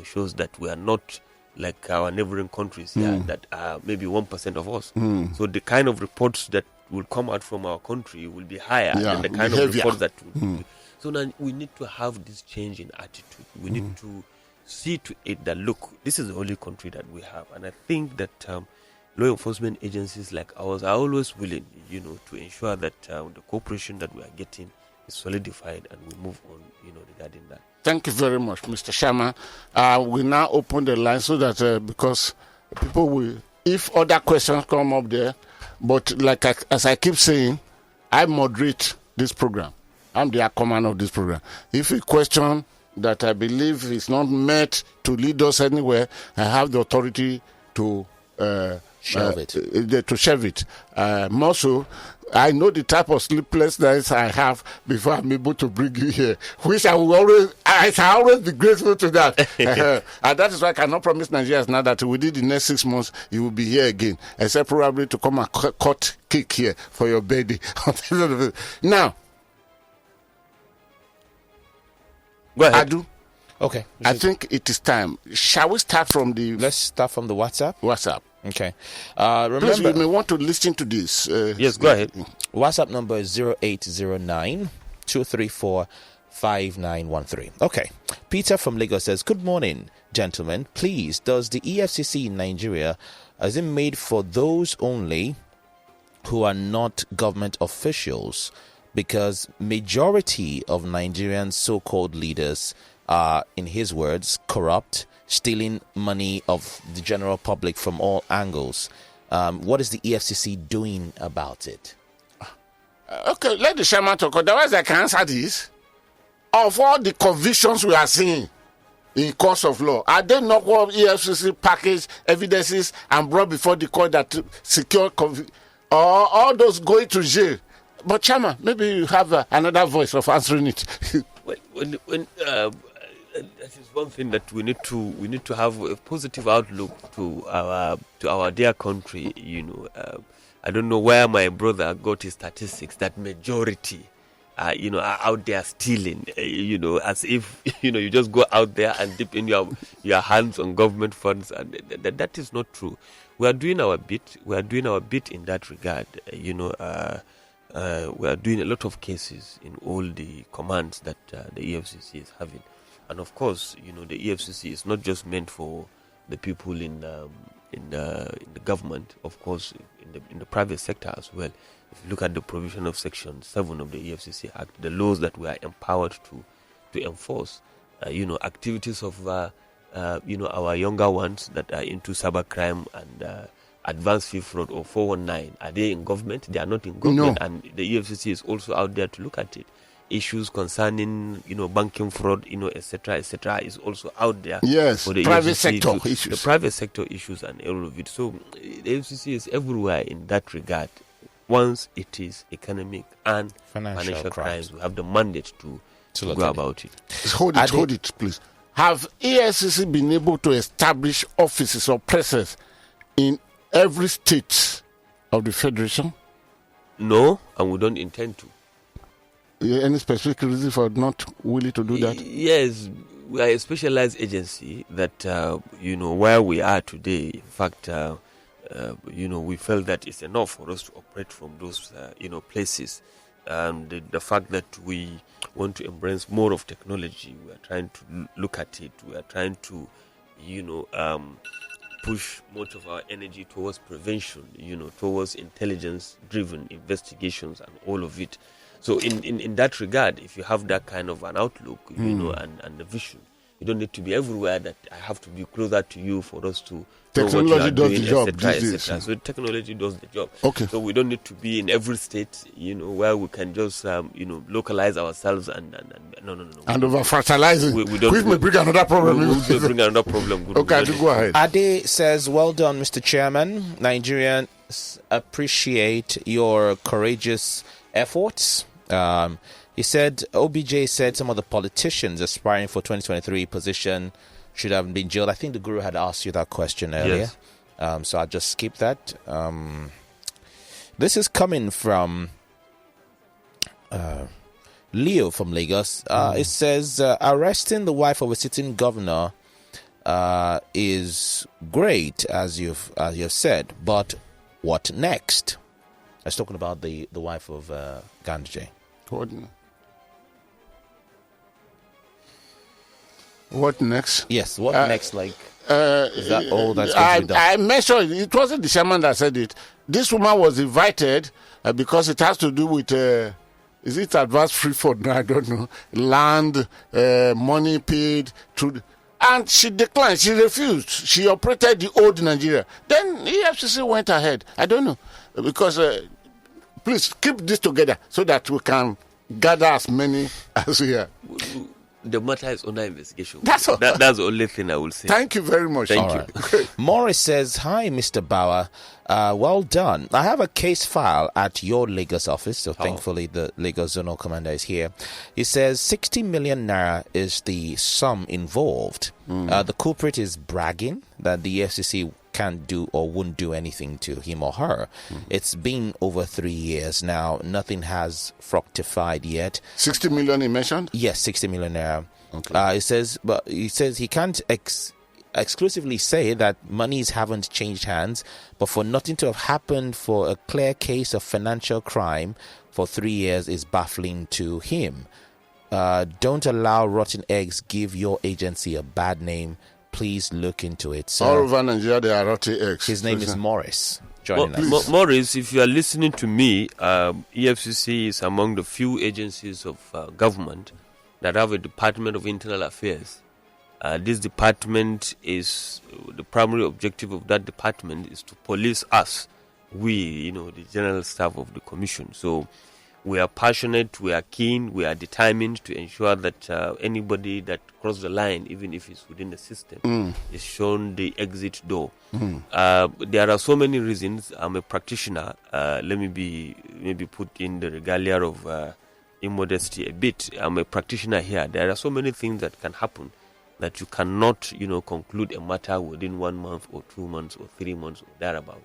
shows that we are not like our neighboring countries here that are maybe 1% of us. So the kind of reports that will come out from our country will be higher than the kind of reports that will So now we need to have this change in attitude. We need to see to it that, look, this is the only country that we have. And I think that law enforcement agencies like ours are always willing, to ensure that the cooperation that we are getting is solidified, and we move on, regarding that. Thank you very much, Mr. Chairman. We now open the line so that because people will, if other questions come up there, but as I keep saying, I moderate this program. I'm the command of this program. If a question that I believe is not meant to lead us anywhere, I have the authority to shelve it. More so, I know the type of sleepless nights I have before I'm able to bring you here, which I shall always be grateful to that. And that is why I cannot promise Nigerians now that within the next 6 months you will be here again, except probably to come and cut cake here for your birthday. Now, go ahead. Adu. Okay. I think it is time. Shall we start from the... Let's start from the WhatsApp. Okay. Remember, please, you may want to listen to this. Yes, go ahead. WhatsApp number is 0809-234-5913. Okay. Peter from Lagos says, good morning, gentlemen. Please, does the EFCC in Nigeria, is it made for those only who are not government officials? Because majority of Nigerian so-called leaders are, in his words, corrupt, stealing money of the general public from all angles. What is the EFCC doing about it? Okay, let the chairman talk. Otherwise, I can answer this. Of all the convictions we are seeing in courts of law, are they not what EFCC package evidences and brought before the court that secure or all those going to jail? But chairman, maybe you have another voice of answering it. That is one thing that we need to have a positive outlook to our dear country. I don't know where my brother got his statistics that majority are out there stealing, as if, you just go out there and dip in your hands on government funds. And that is not true. We are doing our bit. We are doing our bit in that regard. We are doing a lot of cases in all the commands that the EFCC is having. And of course, the EFCC is not just meant for the people in the government. Of course, in the private sector as well. If you look at the provision of Section 7 of the EFCC Act, the laws that we are empowered to enforce, activities of our younger ones that are into cybercrime and advanced fee fraud or 419, are they in government? They are not in government, and the EFCC is also out there to look at it. Issues concerning, banking fraud, etc., is also out there. Yes, for the private EFCC sector issues. The private sector issues and all of it. So the EFCC is everywhere in that regard. Once it is economic and financial crimes, we have the mandate to go about it. Hold it, please. Have EFCC been able to establish offices or presses in every state of the Federation? No, and we don't intend to. Any specific reason for not willing to do that? Yes, we are a specialized agency that, where we are today, in fact, we felt that it's enough for us to operate from those, places. And the fact that we want to embrace more of technology, we are trying to look at it. We are trying to, push much of our energy towards prevention, towards intelligence-driven investigations and all of it. So in that regard, if you have that kind of an outlook, and the vision, you don't need to be everywhere that I have to be closer to you for us to technology does the job, etc. So technology does the job. Okay. So we don't need to be in every state, where we can just, localize ourselves and no. And over fertilizing. We don't. Which may bring another problem. We bring another problem. Okay, go ahead. Ade says, well done, Mr. Chairman. Nigerians appreciate your courageous efforts. He said, OBJ said some of the politicians aspiring for 2023 position should have been jailed. I think the Guru had asked you that question earlier. Yes. So I'll just skip that. This is coming from Leo from Lagos. It says, arresting the wife of a sitting governor is great, as you've said, but what next? I was talking about the wife of Gandhi. What next? Yes, what next? Is that all that's going to be done? I mentioned it wasn't the chairman that said it. This woman was invited because it has to do with is it advanced free fund? I don't know. Land, money paid through, and she declined. She refused. She operated the old Nigeria. Then EFCC went ahead. I don't know because. Please keep this together so that we can gather as many as we are. The matter is under investigation. That's all. That's the only thing I will say. Thank you very much. Thank you. Right. Morris says, hi, Mr. Bawa. Well done. I have a case file at your Lagos office, so thankfully the Lagos Zonal Commander is here. He says 60 million naira is the sum involved. The culprit is bragging that the EFCC can't do or won't do anything to him or her. It's been over 3 years now. Nothing has fructified yet. 60 million he mentioned? Yes, 60 million naira. Okay. He says he can't exclusively say that monies haven't changed hands, but for nothing to have happened for a clear case of financial crime for 3 years is baffling to him. Don't allow rotten eggs give your agency a bad name. Please look into it, sir. All over Nigeria, there are rotten eggs. His name is Morris. Joining us. Morris, if you are listening to me, EFCC is among the few agencies of government that have a Department of Internal Affairs. This department is, the primary objective of that department is to police us, the general staff of the commission. So we are passionate, we are keen, we are determined to ensure that anybody that crosses the line, even if it's within the system, is shown the exit door. There are so many reasons. I'm a practitioner. Let me maybe put in the regalia of immodesty a bit. I'm a practitioner here. There are so many things that can happen that you cannot, conclude a matter within 1 month or 2 months or 3 months or thereabout.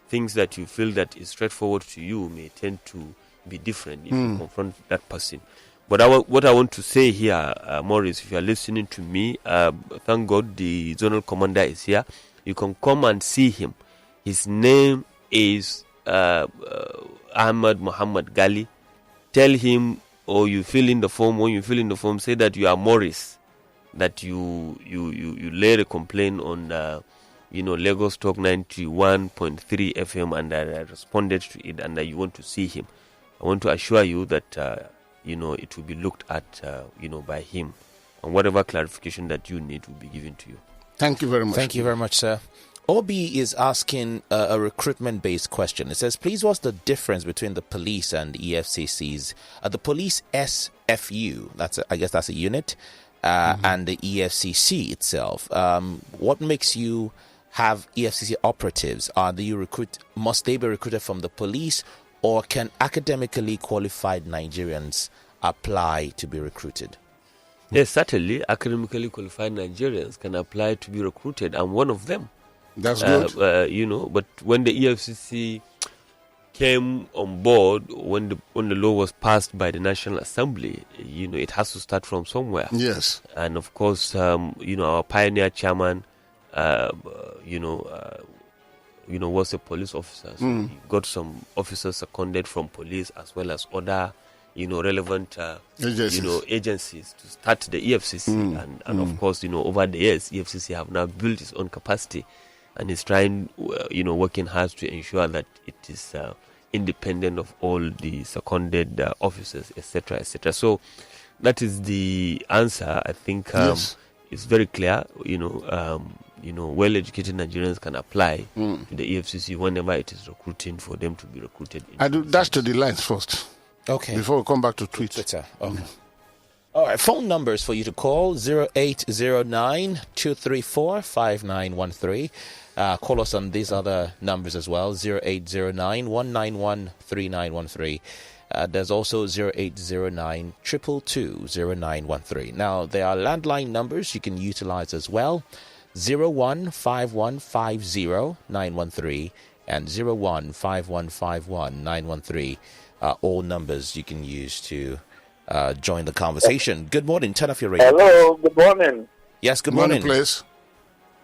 Things that you feel that is straightforward to you may tend to be different if you confront that person. But what I want to say here, Maurice, if you are listening to me, thank God the zonal commander is here. You can come and see him. His name is Ahmad Muhammad Gali. Tell him, or you fill in the form. When you fill in the form, say that you are Maurice, that you laid a complaint on Lagos Talk 91.3 FM, and I responded to it, and that you want to see him. I want to assure you that it will be looked at by him, and whatever clarification that you need will be given to you. Thank you very much. Thank you very much, sir. Obi is asking a recruitment-based question. It says, please, what's the difference between the police and the EFCC's? The police SFU, I guess that's a unit, and the EFCC itself. What makes you have EFCC operatives? Must they be recruited from the police, or can academically qualified Nigerians apply to be recruited? Yes, certainly, academically qualified Nigerians can apply to be recruited. I'm one of them. That's good. But when the EFCC came on board, when the law was passed by the National Assembly, it has to start from somewhere. Yes. And of course, our pioneer chairman, was a police officer. So he got some officers seconded from police as well as other, relevant, agencies to start the EFCC. And of course, over the years, EFCC have now built its own capacity. And is trying, working hard to ensure that it is independent of all the seconded officers, etc., etc. So that is the answer. I think it's very clear. Well-educated Nigerians can apply to the EFCC whenever it is recruiting for them to be recruited. I do dash to the lines first. Okay. Before we come back to Twitter. Okay. All right, phone numbers for you to call, 0809-234-5913. Call us on these other numbers as well, 0809-191-3913. There's also 0809-222-0913. Now, there are landline numbers you can utilize as well, 015150-913 and 015151-913. All numbers you can use to join the conversation. Good morning. Turn off your radio. Hello. Good morning. Yes. Good morning. Please.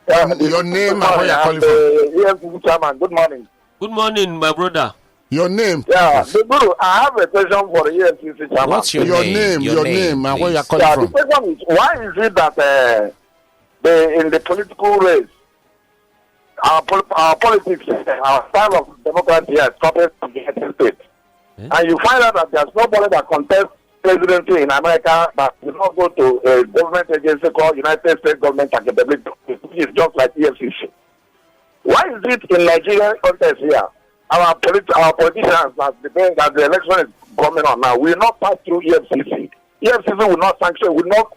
Your name and where you're calling from. EFCC Chairman. Good morning. Good morning, my brother. Your name. Yeah. Guru, I have a question for the EFCC Chairman. What's your name? Your name and where you're calling from. The question is, why is it that in the political race, our politics, our style of democracy has copied from the United States, and you find out that there's nobody that contests presidency in America that will not go to a government agency called United States Government Academic, which is just like EFCC. Why is it in Nigerian context here, our politicians that the election is coming on now will not pass through EFCC? EFCC will not sanction, will not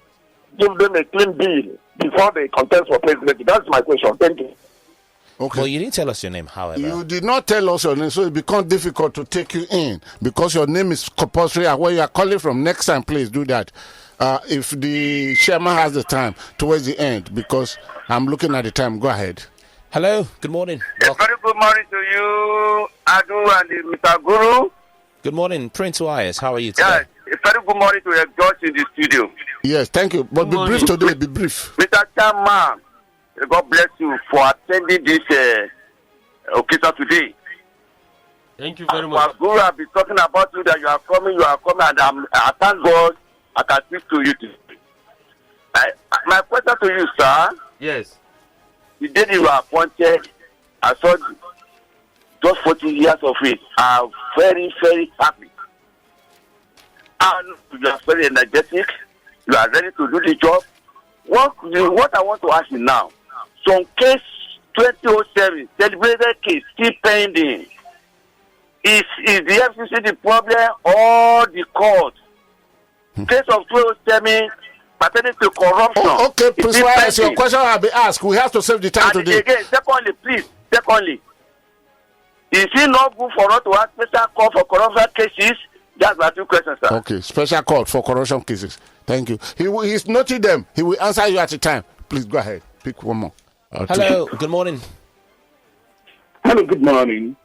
give them a clean bill before they contest for presidency. That's my question. Thank you. Okay. Well, you didn't tell us your name, however. You did not tell us your name, so it becomes difficult to take you in because your name is compulsory. And where you are calling from, next time, please do that. If the chairman has the time towards the end, because I'm looking at the time. Go ahead. Hello. Good morning. A very good morning to you, Adu and Mr. Guru. Good morning, Prince Wise. How are you today? Yeah, a very good morning to your judge in the studio. Yes, thank you. But be brief today. Be brief. Mr. Chairman, God bless you for attending this occasion today. Thank you very much. Guru, I've been talking about you that you are coming, and I thank God I can speak to you today. My question to you, sir. Yes. The day you were appointed, I saw just 40 years of it. I'm very, very happy. And you are very energetic. You are ready to do the job. What I want to ask you now, some case 2007, celebrated case still pending. Is the FCC the problem or the court? Case of 2007 pertaining to corruption. Okay, please, your question will be asked. We have to save the time and today. Again, secondly, is it not good for us to have special call for corruption cases? That's my two questions, sir. Okay, special call for corruption cases. Thank you. He's noted them. He will answer you at a time. Please go ahead. Pick one more. Hello. Good morning. Hello. Good morning.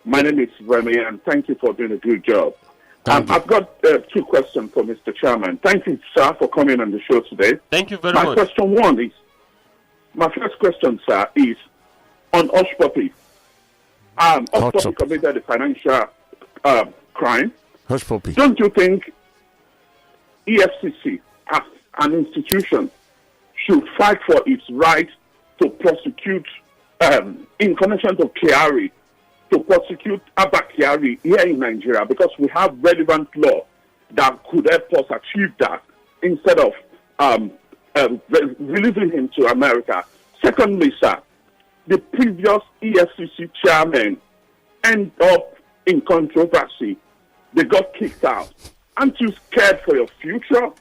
My name is Remy, and thank you for doing a good job. I've got 2 questions for Mr. Chairman. Thank you, sir, for coming on the show today. Thank you very much. My first question, sir, is on Hush Puppy. Hush Puppy committed a financial crime. Hush Puppy. Don't you think EFCC, as an institution, should fight for its right to prosecute, in connection to Kyari, to prosecute Abba Kyari here in Nigeria, because we have relevant law that could help us achieve that instead of releasing him to America. Secondly, sir, the previous EFCC chairman ended up in controversy. They got kicked out. Aren't you scared for your future?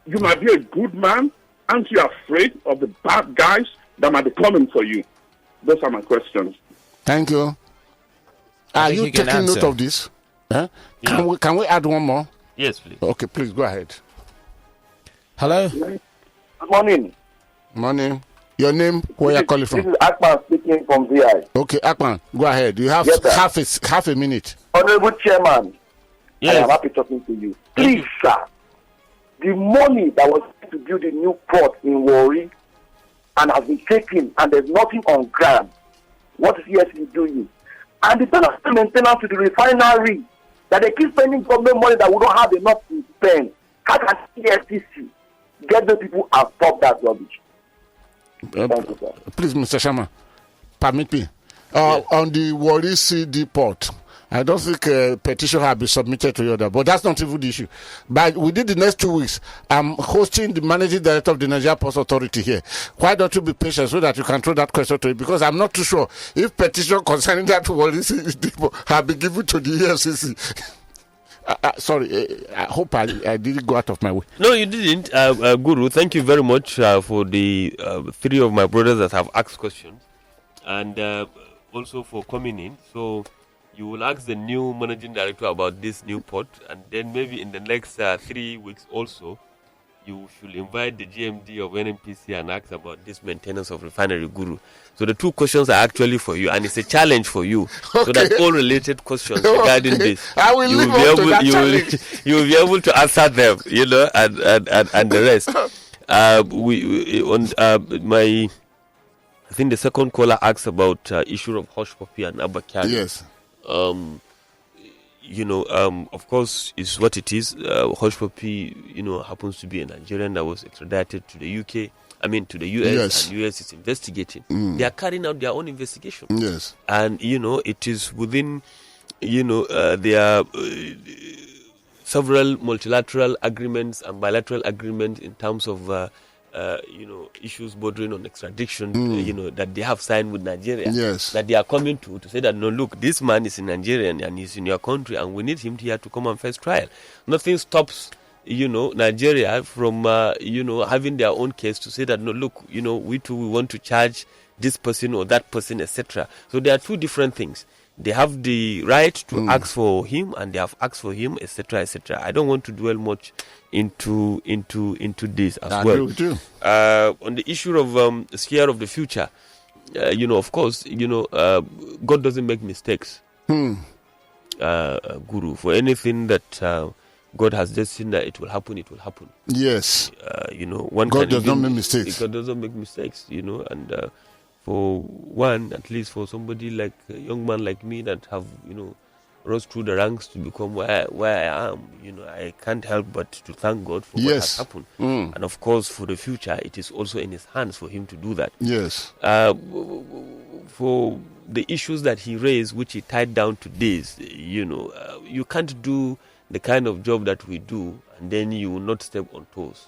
You might be a good man. Aren't you afraid of the bad guys that might be coming for you? Those are my questions. Thank you. Are you taking note of this? Huh? Yeah. Can we add one more? Yes, please. Okay, please go ahead. Hello? Good morning. Morning. Your name, where you're calling from? This is Akpan speaking from VI. Okay, Akpan, go ahead. You have half a minute. Honorable Chairman, yes. I am happy talking to you. Please, sir, the money that was to build a new port in Warri and has been taken, and there's nothing on ground. What is EFCC doing? And the maintenance to the refinery, that they keep spending government money that we don't have enough to spend. How can EFCC get the people and stop that rubbish? Thank you, sir. Please, Mr. Sharma, permit me. On the Warri CD port, I don't think a petition has been submitted to you, but that's not even the issue. But within the next 2 weeks, I'm hosting the managing director of the Nigeria Ports Authority here. Why don't you be patient so that you can throw that question to him? Because I'm not too sure if petition concerning that Warri CD depot have been given to the EFCC. Sorry, I hope I didn't go out of my way. No, you didn't. Guru, thank you very much for the 3 of my brothers that have asked questions, and also for coming in. So you will ask the new managing director about this new port, and then maybe in the next 3 weeks also, you should invite the GMD of NNPC and ask about this maintenance of refinery, Guru. So the 2 questions are actually for you, and it's a challenge for you. Okay. So that all related questions regarding this, I will live up to that challenge. You will be able to answer them, and the rest. I think the second caller asked about issue of Hush Puppy and Abba Kyari. Yes. Of course, it's what it is. Hush Puppy, happens to be a Nigerian that was extradited to the UK. To the US, yes. And US is investigating. They are carrying out their own investigation. Yes. And, it is within, there are several multilateral agreements and bilateral agreements in terms of, issues bordering on extradition, that they have signed with Nigeria. Yes. That they are coming to say that, no, look, this man is a Nigerian and he's in your country and we need him here to come and face trial. Nothing stops, Nigeria from, having their own case to say that, no, look, we too, we want to charge this person or that person, etc. So there are 2 different things. They have the right to ask for him, and they have asked for him, etc., etc. I don't want to dwell much into this as well. On the issue of scare of the future, of course, God doesn't make mistakes. Guru, for anything that God has just seen that it will happen, it will happen. Yes. God does not make mistakes. God doesn't make mistakes, and for one, at least for somebody like a young man like me that have, rose through the ranks to become where I am, I can't help but to thank God for what has happened. And of course, for the future, it is also in his hands for him to do that. Yes. For the issues that he raised, which he tied down to this, you can't do the kind of job that we do and then you will not step on toes.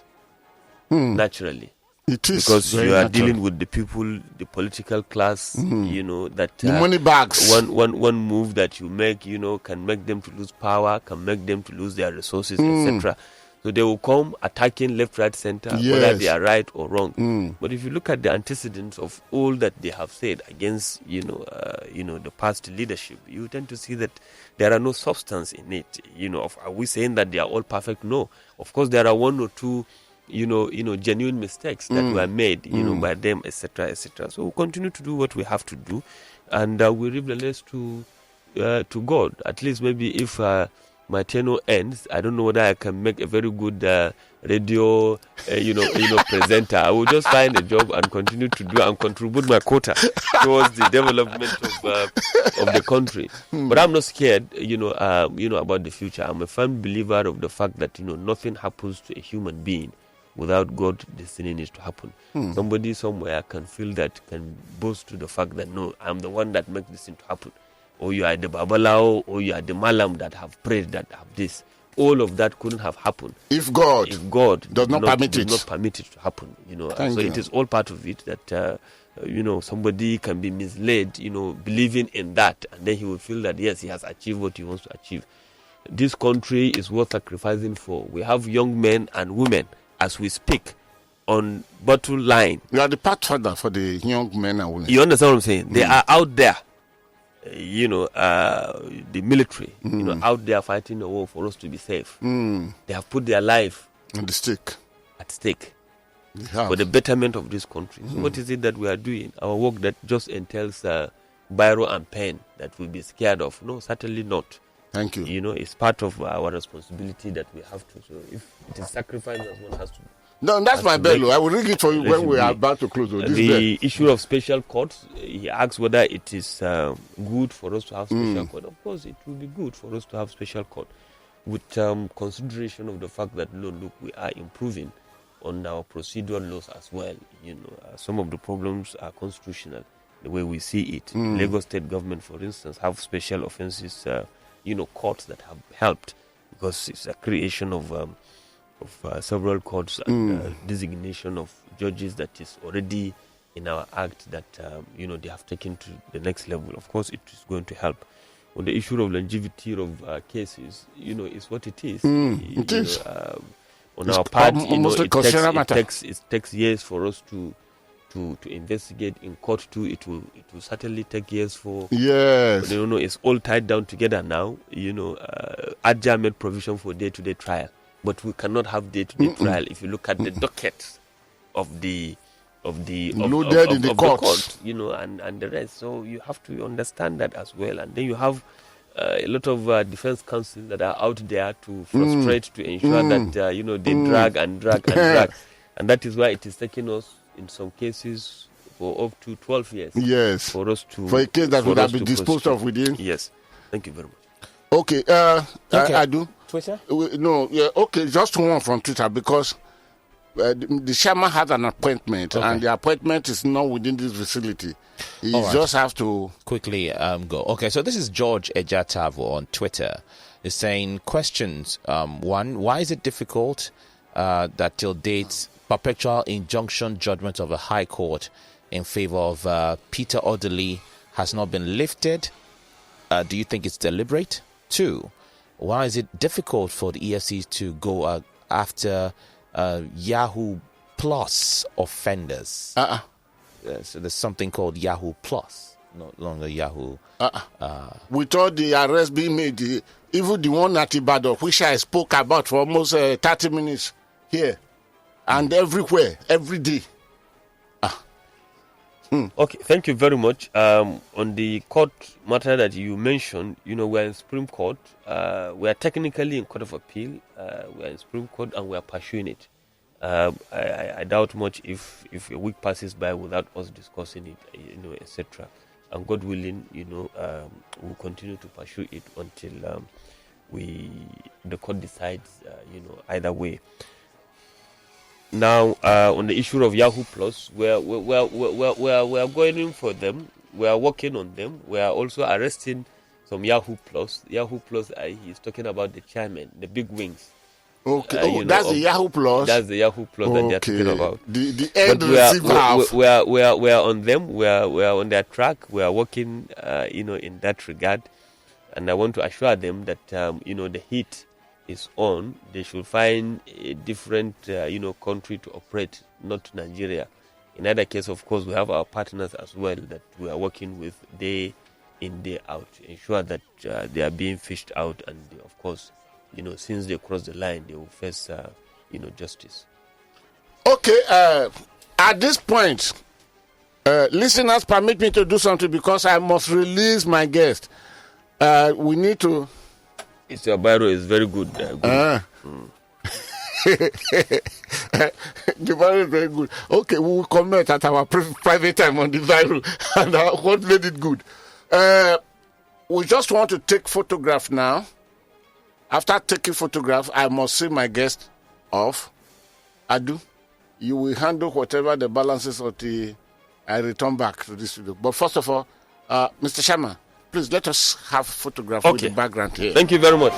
Naturally. It is because you are natural. dealing with the people, the political class, that the money bags. One move that you make, can make them to lose power, can make them to lose their resources, etc. So they will come attacking left, right, center, whether they are right or wrong. But if you look at the antecedents of all that they have said against, the past leadership, you tend to see that there are no substance in it. Are we saying that they are all perfect? No. Of course, there are 1 or 2. Genuine mistakes that were made, by them, etc., etc. So we'll continue to do what we have to do, and we leave the rest to, to God. At least maybe if my tenure ends, I don't know whether I can make a very good radio, presenter. I will just find a job and continue to do and contribute my quota towards the development of the country. But I'm not scared, about the future. I'm a firm believer of the fact that nothing happens to a human being without God destining it to happen. Somebody somewhere can feel that, can boast to the fact that no, I'm the one that makes this thing to happen. Or you are the Babalao, or you are the Malam that have prayed, that have this. All of that couldn't have happened if God does not permit it to happen. It is all part of it that somebody can be misled, believing in that, and then he will feel that yes, he has achieved what he wants to achieve. This country is worth sacrificing for. We have young men and women as we speak on battle line. You are the pathfinder for the young men and women. You understand what I'm saying? They are out there. The military, out there fighting the war for us to be safe. They have put their life at stake for the betterment of this country. So what is it that we are doing? Our work that just entails biro and pen that we'll be scared of? No, certainly not. Thank you. It's part of our responsibility that we have to. So if it is sacrifice, one has to. No, that's my bell. I will ring it for you when we are about to close. The issue of special courts, he asks whether it is good for us to have special court. Of course, it will be good for us to have special court, with consideration of the fact that, look, we are improving on our procedural laws as well. Some of the problems are constitutional, the way we see it. Lagos State government, for instance, have special offences, courts that have helped, because it's a creation of several courts and designation of judges that is already in our act that they have taken to the next level. Of course, it is going to help. On the issue of longevity of cases, it's what it is. It is. On our part, it takes years for us to investigate. In court too, it will certainly take years for. Yes. But, it's all tied down together now. Adja made provision for day-to-day trial. But we cannot have day-to-day trial if you look at the docket of the court, and the rest. So you have to understand that as well. And then you have a lot of defense counsel that are out there to frustrate, to ensure that they drag and drag and drag, and that is why it is taking us in some cases for up to 12 years. Yes. For us to a case that would have been disposed of within. Yes. Thank you very much. Okay. I do. Twitter? No, yeah, okay, just one from Twitter, because the chairman had an appointment, and the appointment is not within this facility. He just have to quickly go. Okay, so this is George Ejatavo on Twitter. He's saying questions. One, why is it difficult that till date perpetual injunction judgment of a high court in favor of Peter Odili has not been lifted? Do you think it's deliberate? Two, why is it difficult for the EFCC to go after Yahoo Plus offenders? So there's something called Yahoo Plus, no longer Yahoo. With all the arrests being made, even the one at Ibadan, which I spoke about for almost 30 minutes here, and everywhere, every day. Okay, thank you very much. On the court matter that you mentioned, we're in Supreme Court. We are technically in Court of Appeal. We are in Supreme Court and we are pursuing it. I doubt much if a week passes by without us discussing it, etc. And God willing, we'll continue to pursue it until the court decides, either way. Now, on the issue of Yahoo Plus, we are going in for them. We are working on them. We are also arresting some Yahoo Plus. Yahoo Plus, he's talking about the chairman, the big wings. Okay, that's the Yahoo Plus. That's the Yahoo Plus that they are talking about. The end receiver. We are on them. We are on their track. We are working, in that regard. And I want to assure them that, the heat is on. They should find a different, country to operate, not Nigeria. In either case, of course, we have our partners as well that we are working with day in, day out to ensure that they are being fished out, and of course, since they cross the line, they will face, justice. Okay, at this point, listeners, permit me to do something because I must release my guest. We need to. It's your Biro is very good. The Biro is very good. Okay, we will comment at our private time on the Biro and what made it good. We just want to take photograph now. After taking photograph, I must see my guest off. Adu, you will handle whatever the balances of the. I return back to this studio. But first of all, Mr. Chairman, please let us have photograph with the background here. Thank you very much.